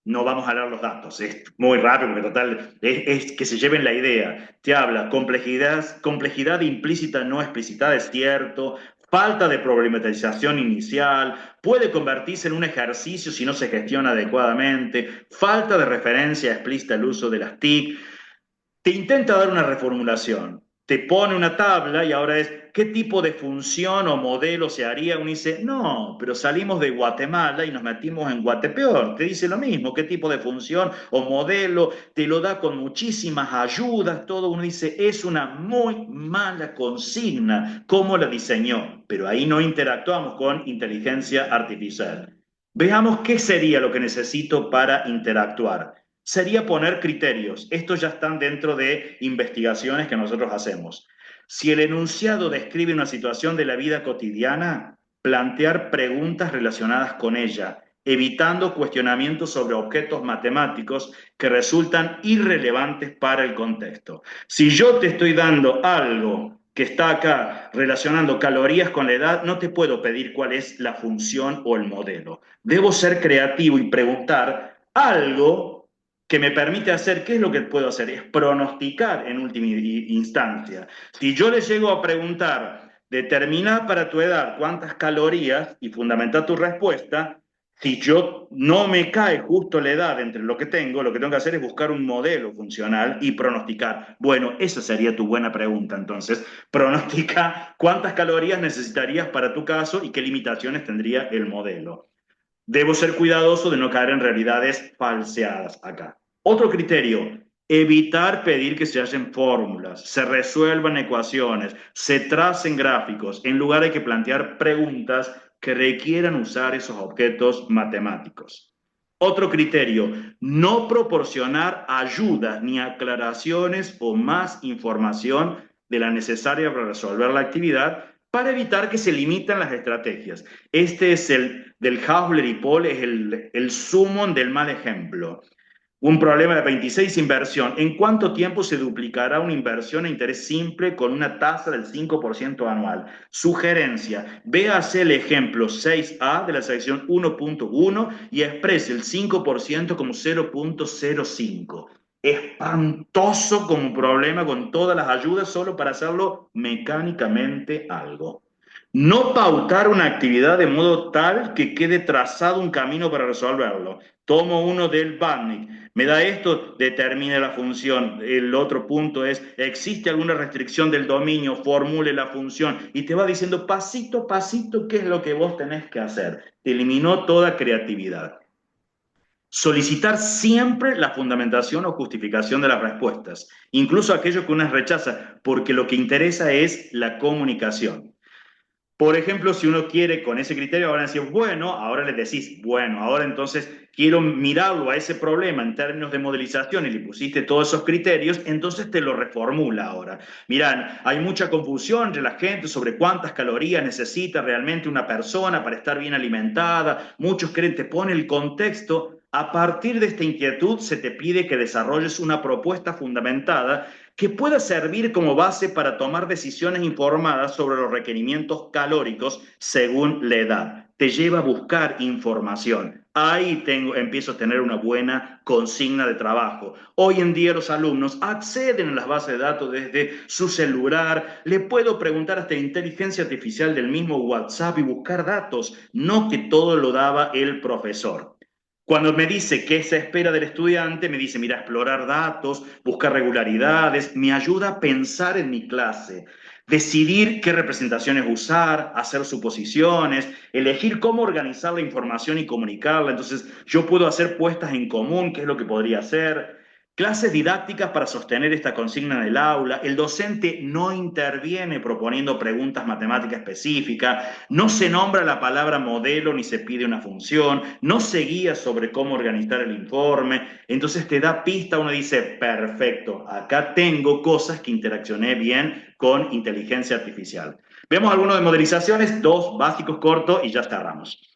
no vamos a leer los datos, es muy rápido, porque total, es que se lleven la idea. Te habla complejidad implícita no explicitada, es cierto, falta de problematización inicial, puede convertirse en un ejercicio si no se gestiona adecuadamente, falta de referencia explícita al uso de las TIC, te intenta dar una reformulación, te pone una tabla y ahora es, ¿qué tipo de función o modelo se haría? Uno dice, no, pero salimos de Guatemala y nos metimos en Guatepeor. Te dice lo mismo, ¿qué tipo de función o modelo? Te lo da con muchísimas ayudas, todo. Uno dice, es una muy mala consigna, ¿cómo la diseñó? Pero ahí no interactuamos con inteligencia artificial. Veamos qué sería lo que necesito para interactuar. Sería poner criterios. Estos ya están dentro de investigaciones que nosotros hacemos. Si el enunciado describe una situación de la vida cotidiana, plantear preguntas relacionadas con ella, evitando cuestionamientos sobre objetos matemáticos que resultan irrelevantes para el contexto. Si yo te estoy dando algo que está acá relacionando calorías con la edad, no te puedo pedir cuál es la función o el modelo. Debo ser creativo y preguntar algo que me permite hacer, ¿qué es lo que puedo hacer? Es pronosticar en última instancia. Si yo le llego a preguntar, determina para tu edad cuántas calorías y fundamentar tu respuesta, si yo no me cae justo la edad entre lo que tengo que hacer es buscar un modelo funcional y pronosticar. Bueno, esa sería tu buena pregunta. Entonces, pronostica cuántas calorías necesitarías para tu caso y qué limitaciones tendría el modelo. Debo ser cuidadoso de no caer en realidades falseadas acá. Otro criterio, evitar pedir que se hallen fórmulas, se resuelvan ecuaciones, se tracen gráficos, en lugar de que plantear preguntas que requieran usar esos objetos matemáticos. Otro criterio, no proporcionar ayudas ni aclaraciones o más información de la necesaria para resolver la actividad para evitar que se limiten las estrategias. Este es el del Hausler y Paul, es el sumum del mal ejemplo. Un problema de 26, inversión. ¿En cuánto tiempo se duplicará una inversión a interés simple con una tasa del 5% anual? Sugerencia, véase el ejemplo 6A de la sección 1.1 y exprese el 5% como 0.05. Espantoso como problema con todas las ayudas solo para hacerlo mecánicamente algo. No pautar una actividad de modo tal que quede trazado un camino para resolverlo. Tomo uno del Bannick. Me da esto, determine la función. El otro punto es, ¿existe alguna restricción del dominio? Formule la función. Y te va diciendo pasito a pasito qué es lo que vos tenés que hacer. Te eliminó toda creatividad. Solicitar siempre la fundamentación o justificación de las respuestas, incluso aquello que uno rechaza, porque lo que interesa es la comunicación. Por ejemplo, si uno quiere con ese criterio, ahora decir, bueno, ahora le decís, bueno, ahora entonces quiero mirarlo a ese problema en términos de modelización y le pusiste todos esos criterios, entonces te lo reformula ahora. Mirá, hay mucha confusión entre la gente sobre cuántas calorías necesita realmente una persona para estar bien alimentada. Muchos creen, te pone el contexto. A partir de esta inquietud se te pide que desarrolles una propuesta fundamentada que pueda servir como base para tomar decisiones informadas sobre los requerimientos calóricos según la edad. Te lleva a buscar información. Ahí empiezo a tener una buena consigna de trabajo. Hoy en día los alumnos acceden a las bases de datos desde su celular. Le puedo preguntar hasta la inteligencia artificial del mismo WhatsApp y buscar datos, no que todo lo daba el profesor. Cuando me dice qué se espera del estudiante, me dice, mira, explorar datos, buscar regularidades, me ayuda a pensar en mi clase, decidir qué representaciones usar, hacer suposiciones, elegir cómo organizar la información y comunicarla. Entonces, yo puedo hacer puestas en común, qué es lo que podría hacer. Clases didácticas para sostener esta consigna en el aula. El docente no interviene proponiendo preguntas matemáticas específicas, no se nombra la palabra modelo ni se pide una función, no se guía sobre cómo organizar el informe. Entonces te da pista, uno dice, perfecto, acá tengo cosas que interaccioné bien con inteligencia artificial. Vemos algunos de modelizaciones, dos básicos cortos y ya cerramos.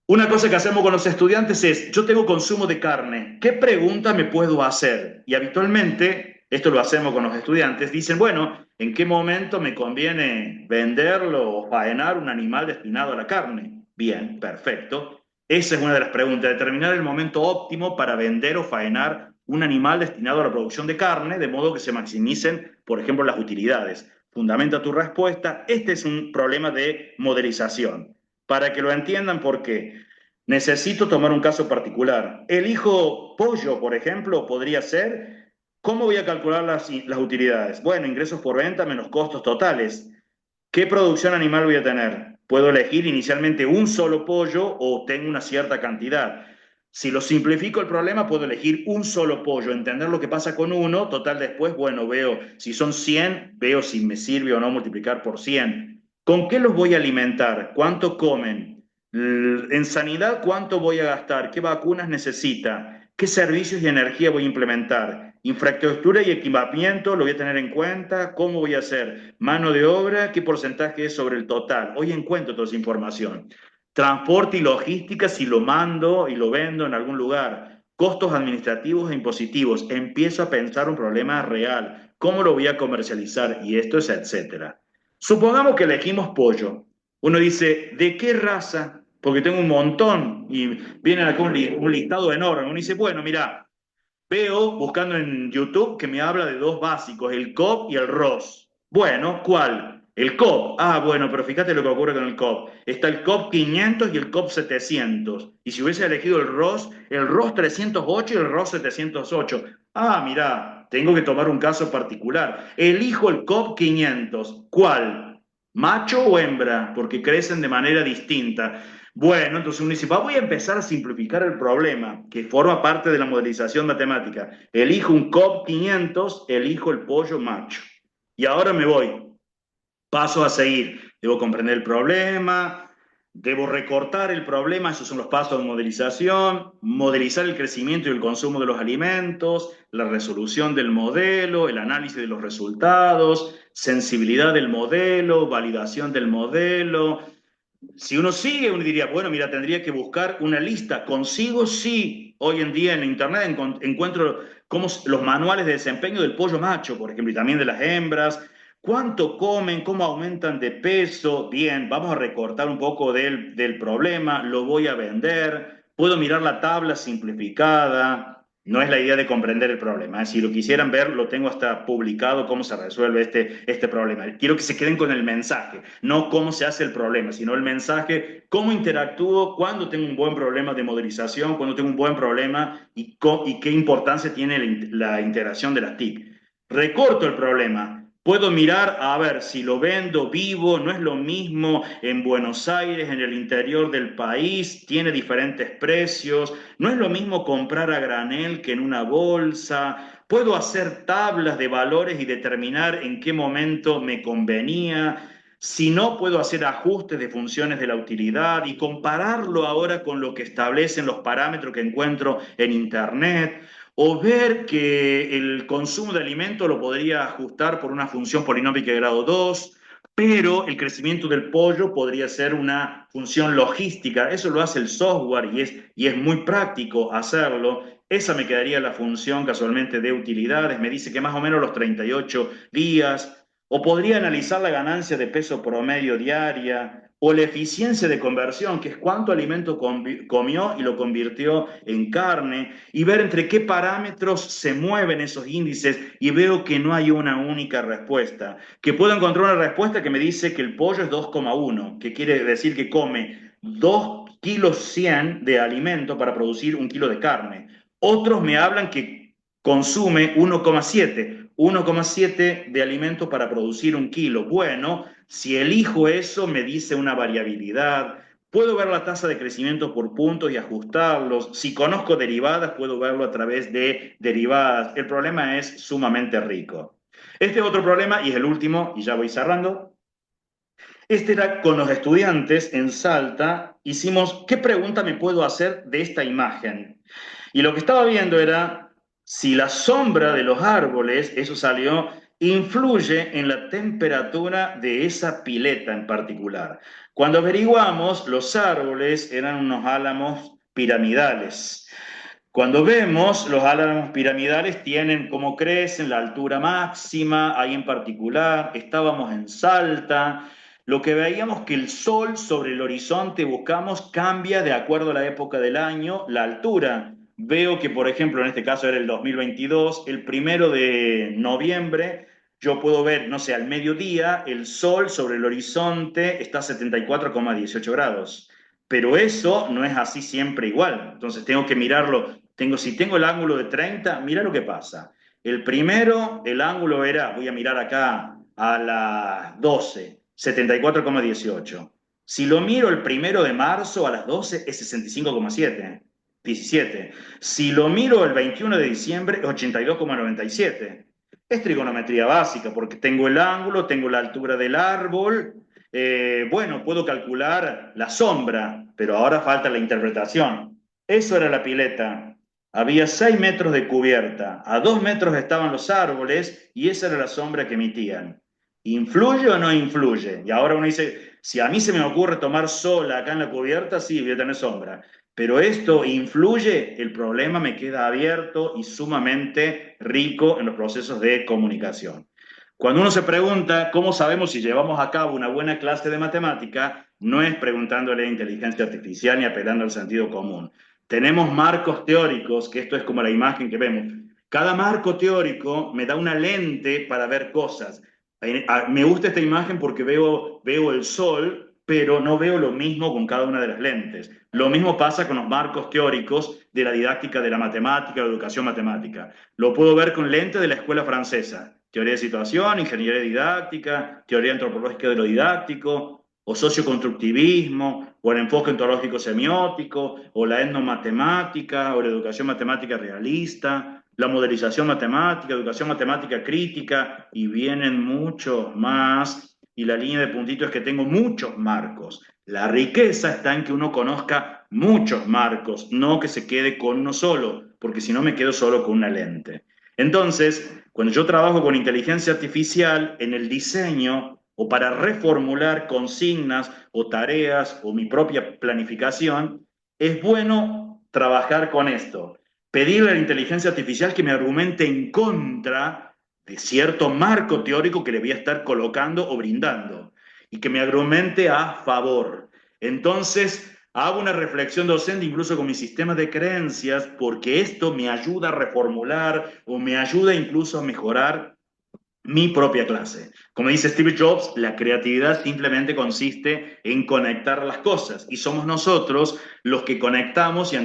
Una cosa que hacemos con los estudiantes es, yo tengo consumo de carne, ¿qué pregunta me puedo hacer? Y habitualmente, esto lo hacemos con los estudiantes, dicen, bueno, ¿en qué momento me conviene venderlo o faenar un animal destinado a la carne? Bien, perfecto. Esa es una de las preguntas, determinar el momento óptimo para vender o faenar un animal destinado a la producción de carne, de modo que se maximicen, por ejemplo, las utilidades. Fundamenta tu respuesta. Este es un problema de modelización. Para que lo entiendan, ¿por qué? Necesito tomar un caso particular. Elijo pollo, por ejemplo, podría ser, ¿cómo voy a calcular las utilidades? Bueno, ingresos por venta menos costos totales. ¿Qué producción animal voy a tener? Puedo elegir inicialmente un solo pollo o tengo una cierta cantidad. Si lo simplifico el problema, puedo elegir un solo pollo, entender lo que pasa con uno, total después, bueno, veo si son 100, veo si me sirve o no multiplicar por 100. ¿Con qué los voy a alimentar? ¿Cuánto comen? En sanidad, ¿cuánto voy a gastar? ¿Qué vacunas necesita? ¿Qué servicios y energía voy a implementar? Infraestructura y equipamiento, lo voy a tener en cuenta. ¿Cómo voy a hacer? Mano de obra, ¿qué porcentaje es sobre el total? Hoy encuentro toda esa información. Transporte y logística, si lo mando y lo vendo en algún lugar. Costos administrativos e impositivos. Empiezo a pensar un problema real. ¿Cómo lo voy a comercializar? Y esto es etcétera. Supongamos que elegimos pollo. Uno dice, ¿de qué raza? Porque tengo un montón y viene acá un listado enorme. Uno dice, bueno, mira, veo buscando en YouTube que me habla de dos básicos, el COB y el ROS. Bueno, ¿cuál? El COB. Ah, bueno, pero fíjate lo que ocurre con el COB. Está el COB 500 y el COB 700. Y si hubiese elegido el ROS 308 y el ROS 708. Ah, mirá, tengo que tomar un caso particular. Elijo el COB 500. ¿Cuál? ¿Macho o hembra? Porque crecen de manera distinta. Bueno, entonces uno dice, voy a empezar a simplificar el problema, que forma parte de la modelización matemática. Elijo un COB 500, elijo el pollo macho. Y ahora me voy, paso a seguir. Debo comprender el problema, debo recortar el problema, esos son los pasos de modelización, modelizar el crecimiento y el consumo de los alimentos, la resolución del modelo, el análisis de los resultados, sensibilidad del modelo, validación del modelo. Si uno sigue, uno diría, bueno, mira, tendría que buscar una lista. Consigo, sí, hoy en día en Internet encuentro los manuales de desempeño del pollo macho, por ejemplo, y también de las hembras. ¿Cuánto comen? ¿Cómo aumentan de peso? Bien, vamos a recortar un poco del problema. Lo voy a vender. Puedo mirar la tabla simplificada. No es la idea de comprender el problema. Si lo quisieran ver, lo tengo hasta publicado cómo se resuelve este problema. Quiero que se queden con el mensaje, no cómo se hace el problema, sino el mensaje, cómo interactúo cuando tengo un buen problema de modelización, cuando tengo un buen problema y qué importancia tiene la integración de las TIC. Recorto el problema. Puedo mirar a ver si lo vendo vivo, no es lo mismo en Buenos Aires, en el interior del país, tiene diferentes precios, no es lo mismo comprar a granel que en una bolsa. Puedo hacer tablas de valores y determinar en qué momento me convenía. Si no, puedo hacer ajustes de funciones de la utilidad y compararlo ahora con lo que establecen los parámetros que encuentro en Internet. O ver que el consumo de alimento lo podría ajustar por una función polinómica de grado 2, pero el crecimiento del pollo podría ser una función logística. Eso lo hace el software y es muy práctico hacerlo. Esa me quedaría la función casualmente de utilidades. Me dice que más o menos los 38 días. O podría analizar la ganancia de peso promedio diaria o la eficiencia de conversión, que es cuánto alimento comió y lo convirtió en carne, y ver entre qué parámetros se mueven esos índices y veo que no hay una única respuesta. Que puedo encontrar una respuesta que me dice que el pollo es 2,1, que quiere decir que come 2 kilos 100 de alimento para producir 1 kilo de carne. Otros me hablan que consume 1,7 de alimento para producir 1 kilo. Bueno, si elijo eso, me dice una variabilidad. Puedo ver la tasa de crecimiento por puntos y ajustarlos. Si conozco derivadas, puedo verlo a través de derivadas. El problema es sumamente rico. Este otro problema, y es el último, y ya voy cerrando, este era con los estudiantes en Salta. Hicimos, ¿qué pregunta me puedo hacer de esta imagen? Y lo que estaba viendo era si la sombra de los árboles, eso salió, influye en la temperatura de esa pileta en particular. Cuando averiguamos, los árboles eran unos álamos piramidales. Cuando vemos, los álamos piramidales tienen cómo crecen, la altura máxima, ahí en particular, estábamos en Salta, lo que veíamos que el sol sobre el horizonte buscamos cambia de acuerdo a la época del año, la altura. Veo que, por ejemplo, en este caso era el 2022, el 1 de noviembre, yo puedo ver, no sé, al mediodía, el sol sobre el horizonte está a 74,18 grados. Pero eso no es así siempre igual. Entonces tengo que mirarlo. Si tengo el ángulo de 30, mira lo que pasa. El primero, el ángulo era, voy a mirar acá, a las 12, 74,18. Si lo miro el 1 de marzo a las 12 es 65,7, 17. Si lo miro el 21 de diciembre es 82,97. Es trigonometría básica porque tengo el ángulo, tengo la altura del árbol. Bueno, puedo calcular la sombra, pero ahora falta la interpretación. Eso era la pileta. Había 6 metros de cubierta, a 2 metros estaban los árboles y esa era la sombra que emitían. ¿Influye o no influye? Y ahora uno dice, si a mí se me ocurre tomar sol acá en la cubierta, sí, voy a tener sombra. Pero esto influye, el problema me queda abierto y sumamente rico en los procesos de comunicación. Cuando uno se pregunta cómo sabemos si llevamos a cabo una buena clase de matemática, no es preguntándole a inteligencia artificial ni apelando al sentido común. Tenemos marcos teóricos, que esto es como la imagen que vemos. Cada marco teórico me da una lente para ver cosas. Me gusta esta imagen porque veo el sol, pero no veo lo mismo con cada una de las lentes. Lo mismo pasa con los marcos teóricos de la didáctica de la matemática, la educación matemática. Lo puedo ver con lente de la escuela francesa. Teoría de situación, ingeniería didáctica, teoría antropológica de lo didáctico, o socioconstructivismo, o el enfoque ontológico semiótico, o la etnomatemática, o la educación matemática realista, la modelización matemática, educación matemática crítica, y vienen muchos más, y la línea de puntitos es que tengo muchos marcos. La riqueza está en que uno conozca muchos marcos, no que se quede con uno solo, porque si no me quedo solo con una lente. Entonces, cuando yo trabajo con inteligencia artificial en el diseño o para reformular consignas o tareas o mi propia planificación, es bueno trabajar con esto. Pedirle a la inteligencia artificial que me argumente en contra de cierto marco teórico que le voy a estar colocando o brindando y que me argumente a favor. Entonces, hago una reflexión docente incluso con mis sistemas de creencias porque esto me ayuda a reformular o me ayuda incluso a mejorar mi propia clase. Como dice Steve Jobs, la creatividad simplemente consiste en conectar las cosas y somos nosotros los que conectamos y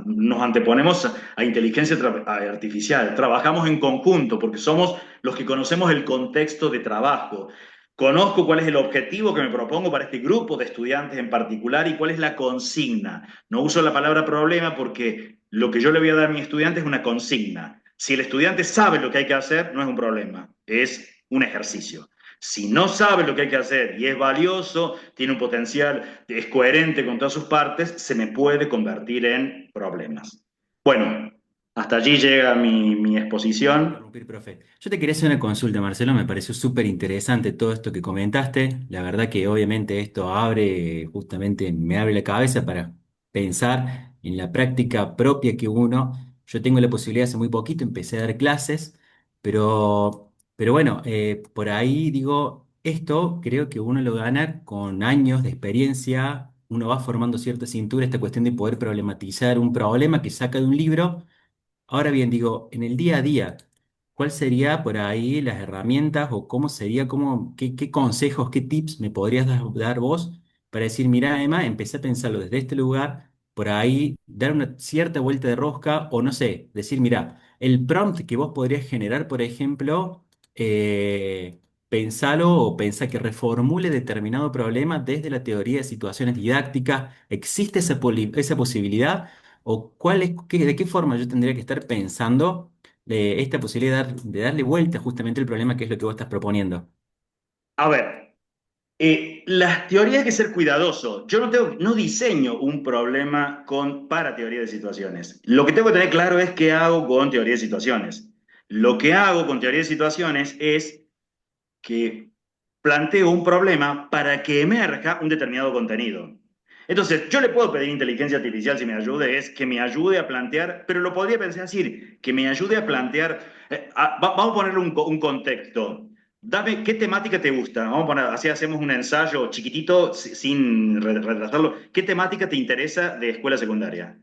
nos anteponemos a inteligencia artificial. Trabajamos en conjunto porque somos los que conocemos el contexto de trabajo. Conozco cuál es el objetivo que me propongo para este grupo de estudiantes en particular y cuál es la consigna. No uso la palabra problema porque lo que yo le voy a dar a mi estudiante es una consigna. Si el estudiante sabe lo que hay que hacer, no es un problema, es un ejercicio. Si no sabe lo que hay que hacer y es valioso, tiene un potencial, es coherente con todas sus partes, se me puede convertir en problemas. Bueno, hasta allí llega mi exposición. Interrumpir, profe. Yo te quería hacer una consulta, Marcelo. Me pareció súper interesante todo esto que comentaste. La verdad que obviamente esto abre, justamente me abre la cabeza para pensar en la práctica propia que uno. Yo tengo la posibilidad hace muy poquito, empecé a dar clases, pero bueno, por ahí digo, esto creo que uno lo gana con años de experiencia. Uno va formando cierta cintura, esta cuestión de poder problematizar un problema que saca de un libro. Ahora bien, digo, en el día a día, ¿cuál sería por ahí las herramientas o cómo sería, qué consejos, qué tips me podrías dar vos para decir, mira, Emma, empecé a pensarlo desde este lugar, por ahí dar una cierta vuelta de rosca o no sé, decir, mira, el prompt que vos podrías generar, por ejemplo, pensalo o pensá que reformule determinado problema desde la teoría de situaciones didácticas. ¿Existe esa posibilidad? ¿O de qué forma yo tendría que estar pensando de esta posibilidad de darle vuelta justamente al problema que es lo que vos estás proponiendo? A ver, las teorías hay que ser cuidadoso. Yo no diseño un problema para teoría de situaciones. Lo que tengo que tener claro es qué hago con teoría de situaciones. Lo que hago con teoría de situaciones es que planteo un problema para que emerja un determinado contenido. Entonces, yo le puedo pedir inteligencia artificial si me ayude, es que me ayude a plantear, pero lo podría pensar así, que me ayude a plantear, vamos a ponerle un contexto. Dame, ¿qué temática te gusta? Vamos a poner, así hacemos un ensayo chiquitito, sin retrasarlo. ¿Qué temática te interesa de escuela secundaria?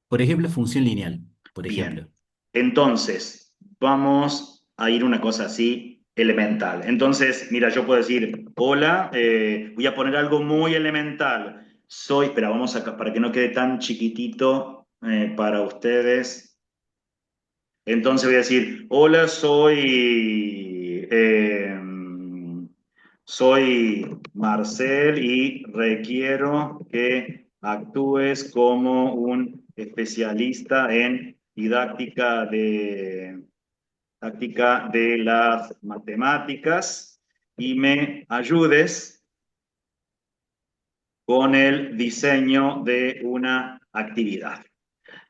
Por ejemplo, función lineal, por ejemplo. Bien. Entonces, vamos a ir una cosa así elemental. Entonces, mira, yo puedo decir, hola, voy a poner algo muy elemental. Soy, espera, vamos acá, para que no quede tan chiquitito para ustedes. Entonces voy a decir, hola, soy Marcel y requiero que actúes como un especialista en didáctica de las matemáticas y me ayudes con el diseño de una actividad.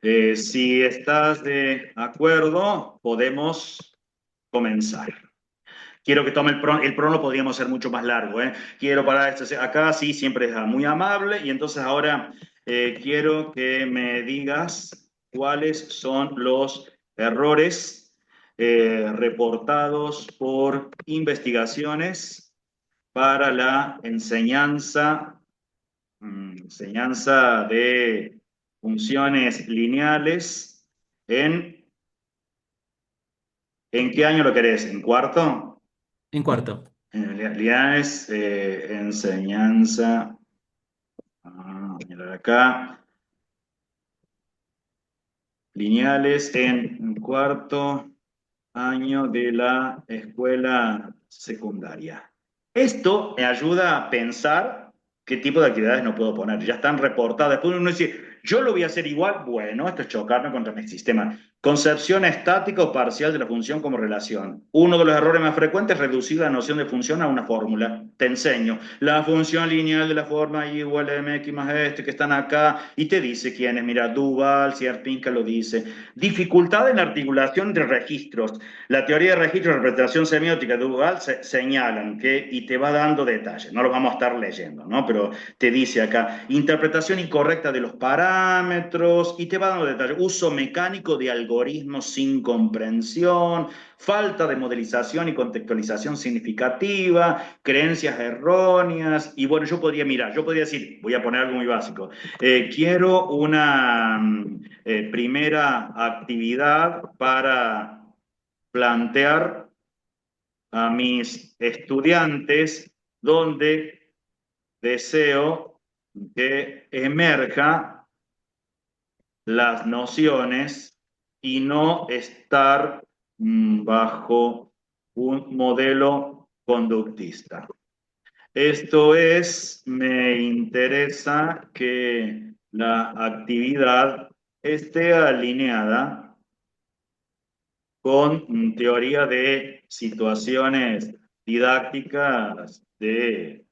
Si estás de acuerdo, podemos comenzar. Quiero que tome el prono podríamos ser mucho más largo, ¿eh? Quiero para esto, acá sí, siempre es muy amable, y entonces ahora quiero que me digas cuáles son los errores reportados por investigaciones para la enseñanza de funciones lineales ¿en qué año lo querés? ¿En cuarto? En cuarto, Lineales, enseñanza, mirar acá, lineales en cuarto año de la escuela secundaria. Esto me ayuda a pensar qué tipo de actividades no puedo poner. Ya están reportadas. Después uno dice, yo lo voy a hacer igual. Bueno, esto es chocarme contra mi sistema. Concepción estática o parcial de la función como relación. Uno de los errores más frecuentes es reducir la noción de función a una fórmula. Te enseño. La función lineal de la forma y igual a mx más este que están acá. Y te dice quién es. Mira, Duval, Sierpinka lo dice. Dificultad en la articulación de registros. La teoría de registro y representación semiótica de Duval señalan que, y te va dando detalles, no los vamos a estar leyendo, ¿no? Pero te dice acá, interpretación incorrecta de los parámetros, y te va dando detalles, uso mecánico de algoritmos sin comprensión, falta de modelización y contextualización significativa, creencias erróneas, y bueno, yo podría mirar, yo podría decir, voy a poner algo muy básico, quiero una primera actividad para plantear a mis estudiantes donde deseo que emerja las nociones y no estar bajo un modelo conductista. Esto es, me interesa que la actividad esté alineada con teoría de situaciones didácticas de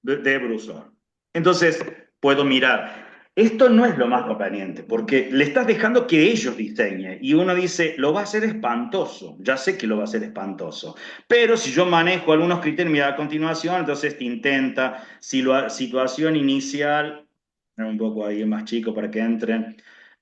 Brusón. Entonces, puedo mirar. Esto no es lo más conveniente, porque le estás dejando que ellos diseñen. Y uno dice, lo va a hacer espantoso. Ya sé que lo va a hacer espantoso. Pero si yo manejo algunos criterios, mira, a continuación, entonces te intenta, situación inicial, un poco ahí más chico para que entren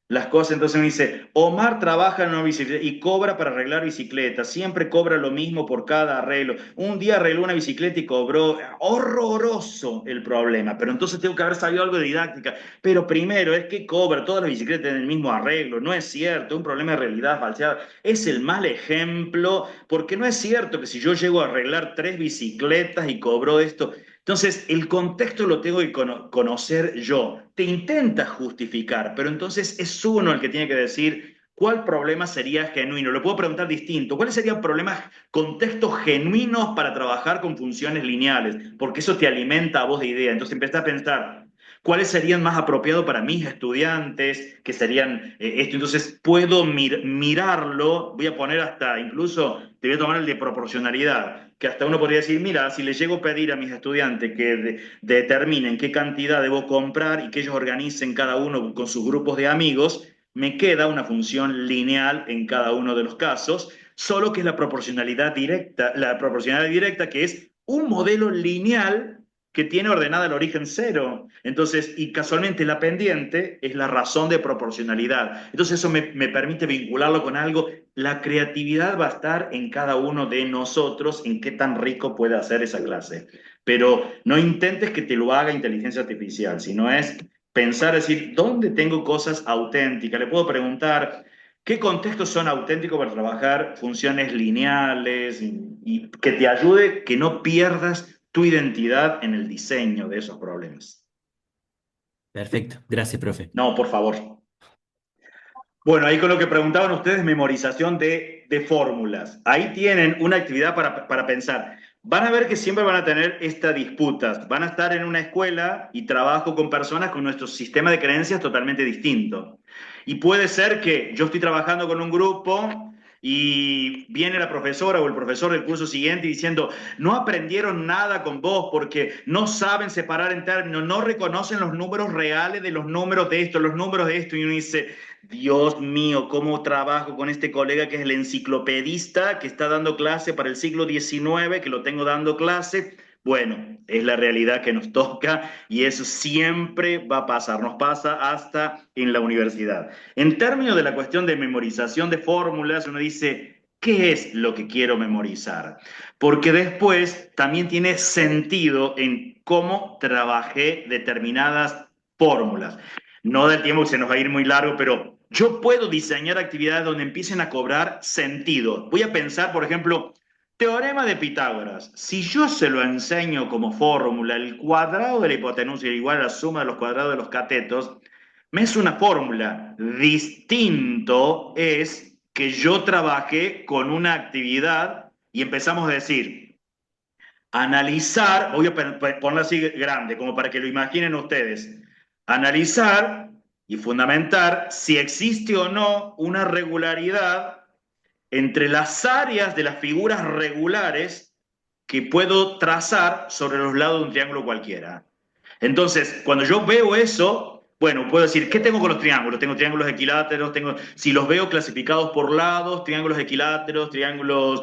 las cosas. Entonces me dice, Omar trabaja en una bicicleta y cobra para arreglar bicicletas, siempre cobra lo mismo por cada arreglo. Un día arregló una bicicleta y cobró, horroroso el problema, pero entonces tengo que haber sabido algo de didáctica. Pero primero es que cobra todas las bicicletas en el mismo arreglo, no es cierto, es un problema de realidad falseada. Es el mal ejemplo, porque no es cierto que si yo llego a arreglar 3 bicicletas y cobro esto, entonces, el contexto lo tengo que conocer yo. Te intenta justificar, pero entonces es uno el que tiene que decir cuál problema sería genuino. Lo puedo preguntar distinto. ¿Cuáles serían problemas, contextos genuinos para trabajar con funciones lineales? Porque eso te alimenta a vos de idea. Entonces, empezás a pensar, ¿cuáles serían más apropiados para mis estudiantes? ¿Qué serían esto? Entonces, puedo mirarlo. Voy a poner hasta, incluso, te voy a tomar el de proporcionalidad, que hasta uno podría decir, mira, si le llego a pedir a mis estudiantes que determinen qué cantidad debo comprar y que ellos organicen cada uno con sus grupos de amigos, me queda una función lineal en cada uno de los casos, solo que es la proporcionalidad directa que es un modelo lineal que tiene ordenada el origen cero. Entonces, y casualmente la pendiente es la razón de proporcionalidad. Entonces eso me permite vincularlo con algo. La creatividad va a estar en cada uno de nosotros, en qué tan rico puede hacer esa clase. Pero no intentes que te lo haga inteligencia artificial, sino es pensar, decir, ¿dónde tengo cosas auténticas? Le puedo preguntar, ¿qué contextos son auténticos para trabajar funciones lineales y que te ayude que no pierdas tu identidad en el diseño de esos problemas? Perfecto, gracias, profe. No, por favor. Bueno, ahí con lo que preguntaban ustedes, memorización de fórmulas. Ahí tienen una actividad para pensar. Van a ver que siempre van a tener estas disputas. Van a estar en una escuela y trabajo con personas con nuestro sistema de creencias totalmente distinto. Y puede ser que yo estoy trabajando con un grupo y viene la profesora o el profesor del curso siguiente diciendo, no aprendieron nada con vos porque no saben separar en términos, no reconocen los números reales de los números de esto, los números de esto. Y uno dice, Dios mío, cómo trabajo con este colega que es el enciclopedista, que está dando clase para el siglo XIX, que lo tengo dando clase. Bueno, es la realidad que nos toca y eso siempre va a pasar, nos pasa hasta en la universidad. En términos de la cuestión de memorización de fórmulas, uno dice, ¿qué es lo que quiero memorizar? Porque después también tiene sentido en cómo trabajé determinadas fórmulas. No del tiempo que se nos va a ir muy largo, pero yo puedo diseñar actividades donde empiecen a cobrar sentido. Voy a pensar, por ejemplo, teorema de Pitágoras. Si yo se lo enseño como fórmula, el cuadrado de la hipotenusa es igual a la suma de los cuadrados de los catetos, me es una fórmula. Distinto es que yo trabajé con una actividad y empezamos a decir, analizar, voy a ponerlo así grande, como para que lo imaginen ustedes, analizar y fundamentar si existe o no una regularidad entre las áreas de las figuras regulares que puedo trazar sobre los lados de un triángulo cualquiera. Entonces, cuando yo veo eso, bueno, puedo decir, ¿qué tengo con los triángulos? Tengo triángulos equiláteros, tengo, si los veo clasificados por lados, triángulos equiláteros, triángulos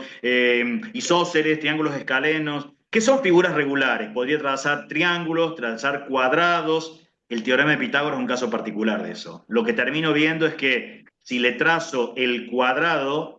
isósceles, triángulos escalenos, ¿qué son figuras regulares? Podría trazar triángulos, trazar cuadrados. El teorema de Pitágoras es un caso particular de eso. Lo que termino viendo es que si le trazo el cuadrado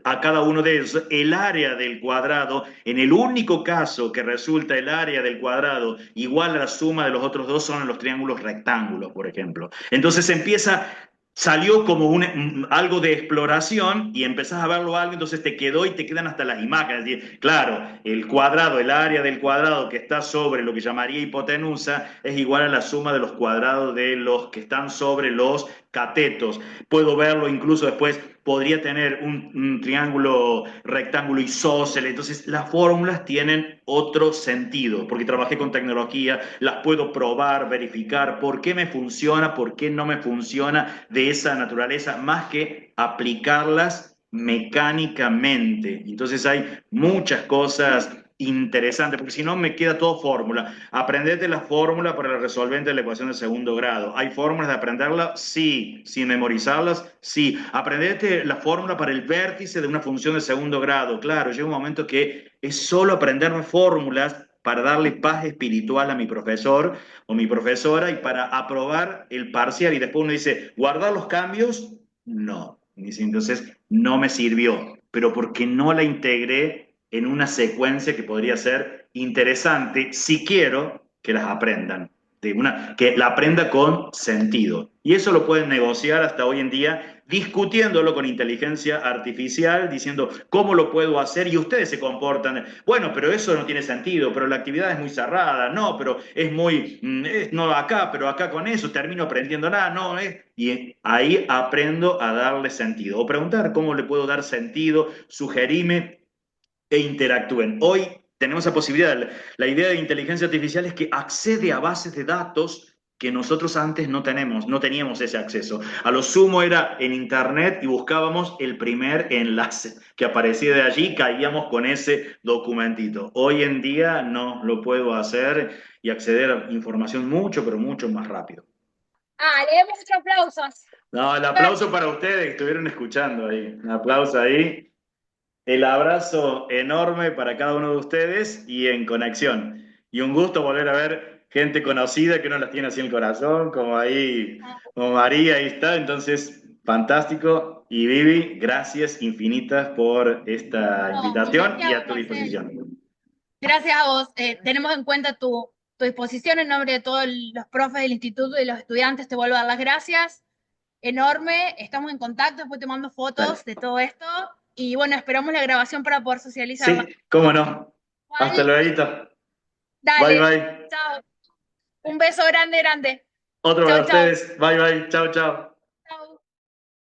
a cada uno de ellos, el área del cuadrado, en el único caso que resulta el área del cuadrado igual a la suma de los otros dos son los triángulos rectángulos, por ejemplo. Entonces empieza, salió como algo de exploración y empezás a verlo algo, entonces te quedó y te quedan hasta las imágenes. Claro, el cuadrado, el área del cuadrado que está sobre lo que llamaría hipotenusa es igual a la suma de los cuadrados de los que están sobre los catetos. Puedo verlo incluso después, podría tener un triángulo rectángulo isósceles. Entonces, las fórmulas tienen otro sentido, porque trabajé con tecnología, las puedo probar, verificar, por qué me funciona, por qué no me funciona de esa naturaleza, más que aplicarlas mecánicamente. Entonces, hay muchas cosas interesante, porque si no me queda todo fórmula. Aprendete la fórmula para el resolvente de la ecuación de segundo grado. ¿Hay fórmulas de aprenderla? Sí. Sin memorizarlas, sí. Aprendete la fórmula para el vértice de una función de segundo grado. Claro, llega un momento que es solo aprenderme fórmulas para darle paz espiritual a mi profesor o mi profesora y para aprobar el parcial. Y después uno dice, ¿guardar los cambios? No. Entonces, no me sirvió, pero porque no la integré en una secuencia que podría ser interesante si quiero que las aprendan, que la aprenda con sentido. Y eso lo pueden negociar hasta hoy en día discutiéndolo con inteligencia artificial, diciendo cómo lo puedo hacer y ustedes se comportan, bueno, pero eso no tiene sentido, pero la actividad es muy cerrada, no, pero es muy, no acá, pero acá con eso termino aprendiendo nada, no, y ahí aprendo a darle sentido. O preguntar cómo le puedo dar sentido, sugerime e interactúen. Hoy tenemos esa posibilidad. La idea de inteligencia artificial es que accede a bases de datos que nosotros antes no tenemos, no teníamos ese acceso. A lo sumo era en internet y buscábamos el primer enlace que aparecía de allí, caíamos con ese documentito. Hoy en día no lo puedo hacer y acceder a información mucho, pero mucho más rápido. Ah, le demos muchos aplausos. No, el aplauso para ustedes que estuvieron escuchando ahí. Un aplauso ahí. El abrazo enorme para cada uno de ustedes y en conexión. y un gusto volver a ver gente conocida que uno las tiene así en el corazón, como ahí, como María, ahí está. Entonces, fantástico. Y Vivi, gracias infinitas por esta invitación y Gracias, a tu Marcel. disposición. Gracias a vos. Tenemos en cuenta tu disposición en nombre de todos los profes del instituto y los estudiantes. Te vuelvo a dar las gracias. Enorme. Estamos en contacto. Después te mando Dale. fotos de todo esto. Y bueno, esperamos la grabación para poder socializarla. Sí, cómo no. Hasta ¿Vale? luego. Bye, Dale. bye. Chao. Un beso grande, grande. Otro Chau, para chau. ustedes. Bye, bye. Chao, chao.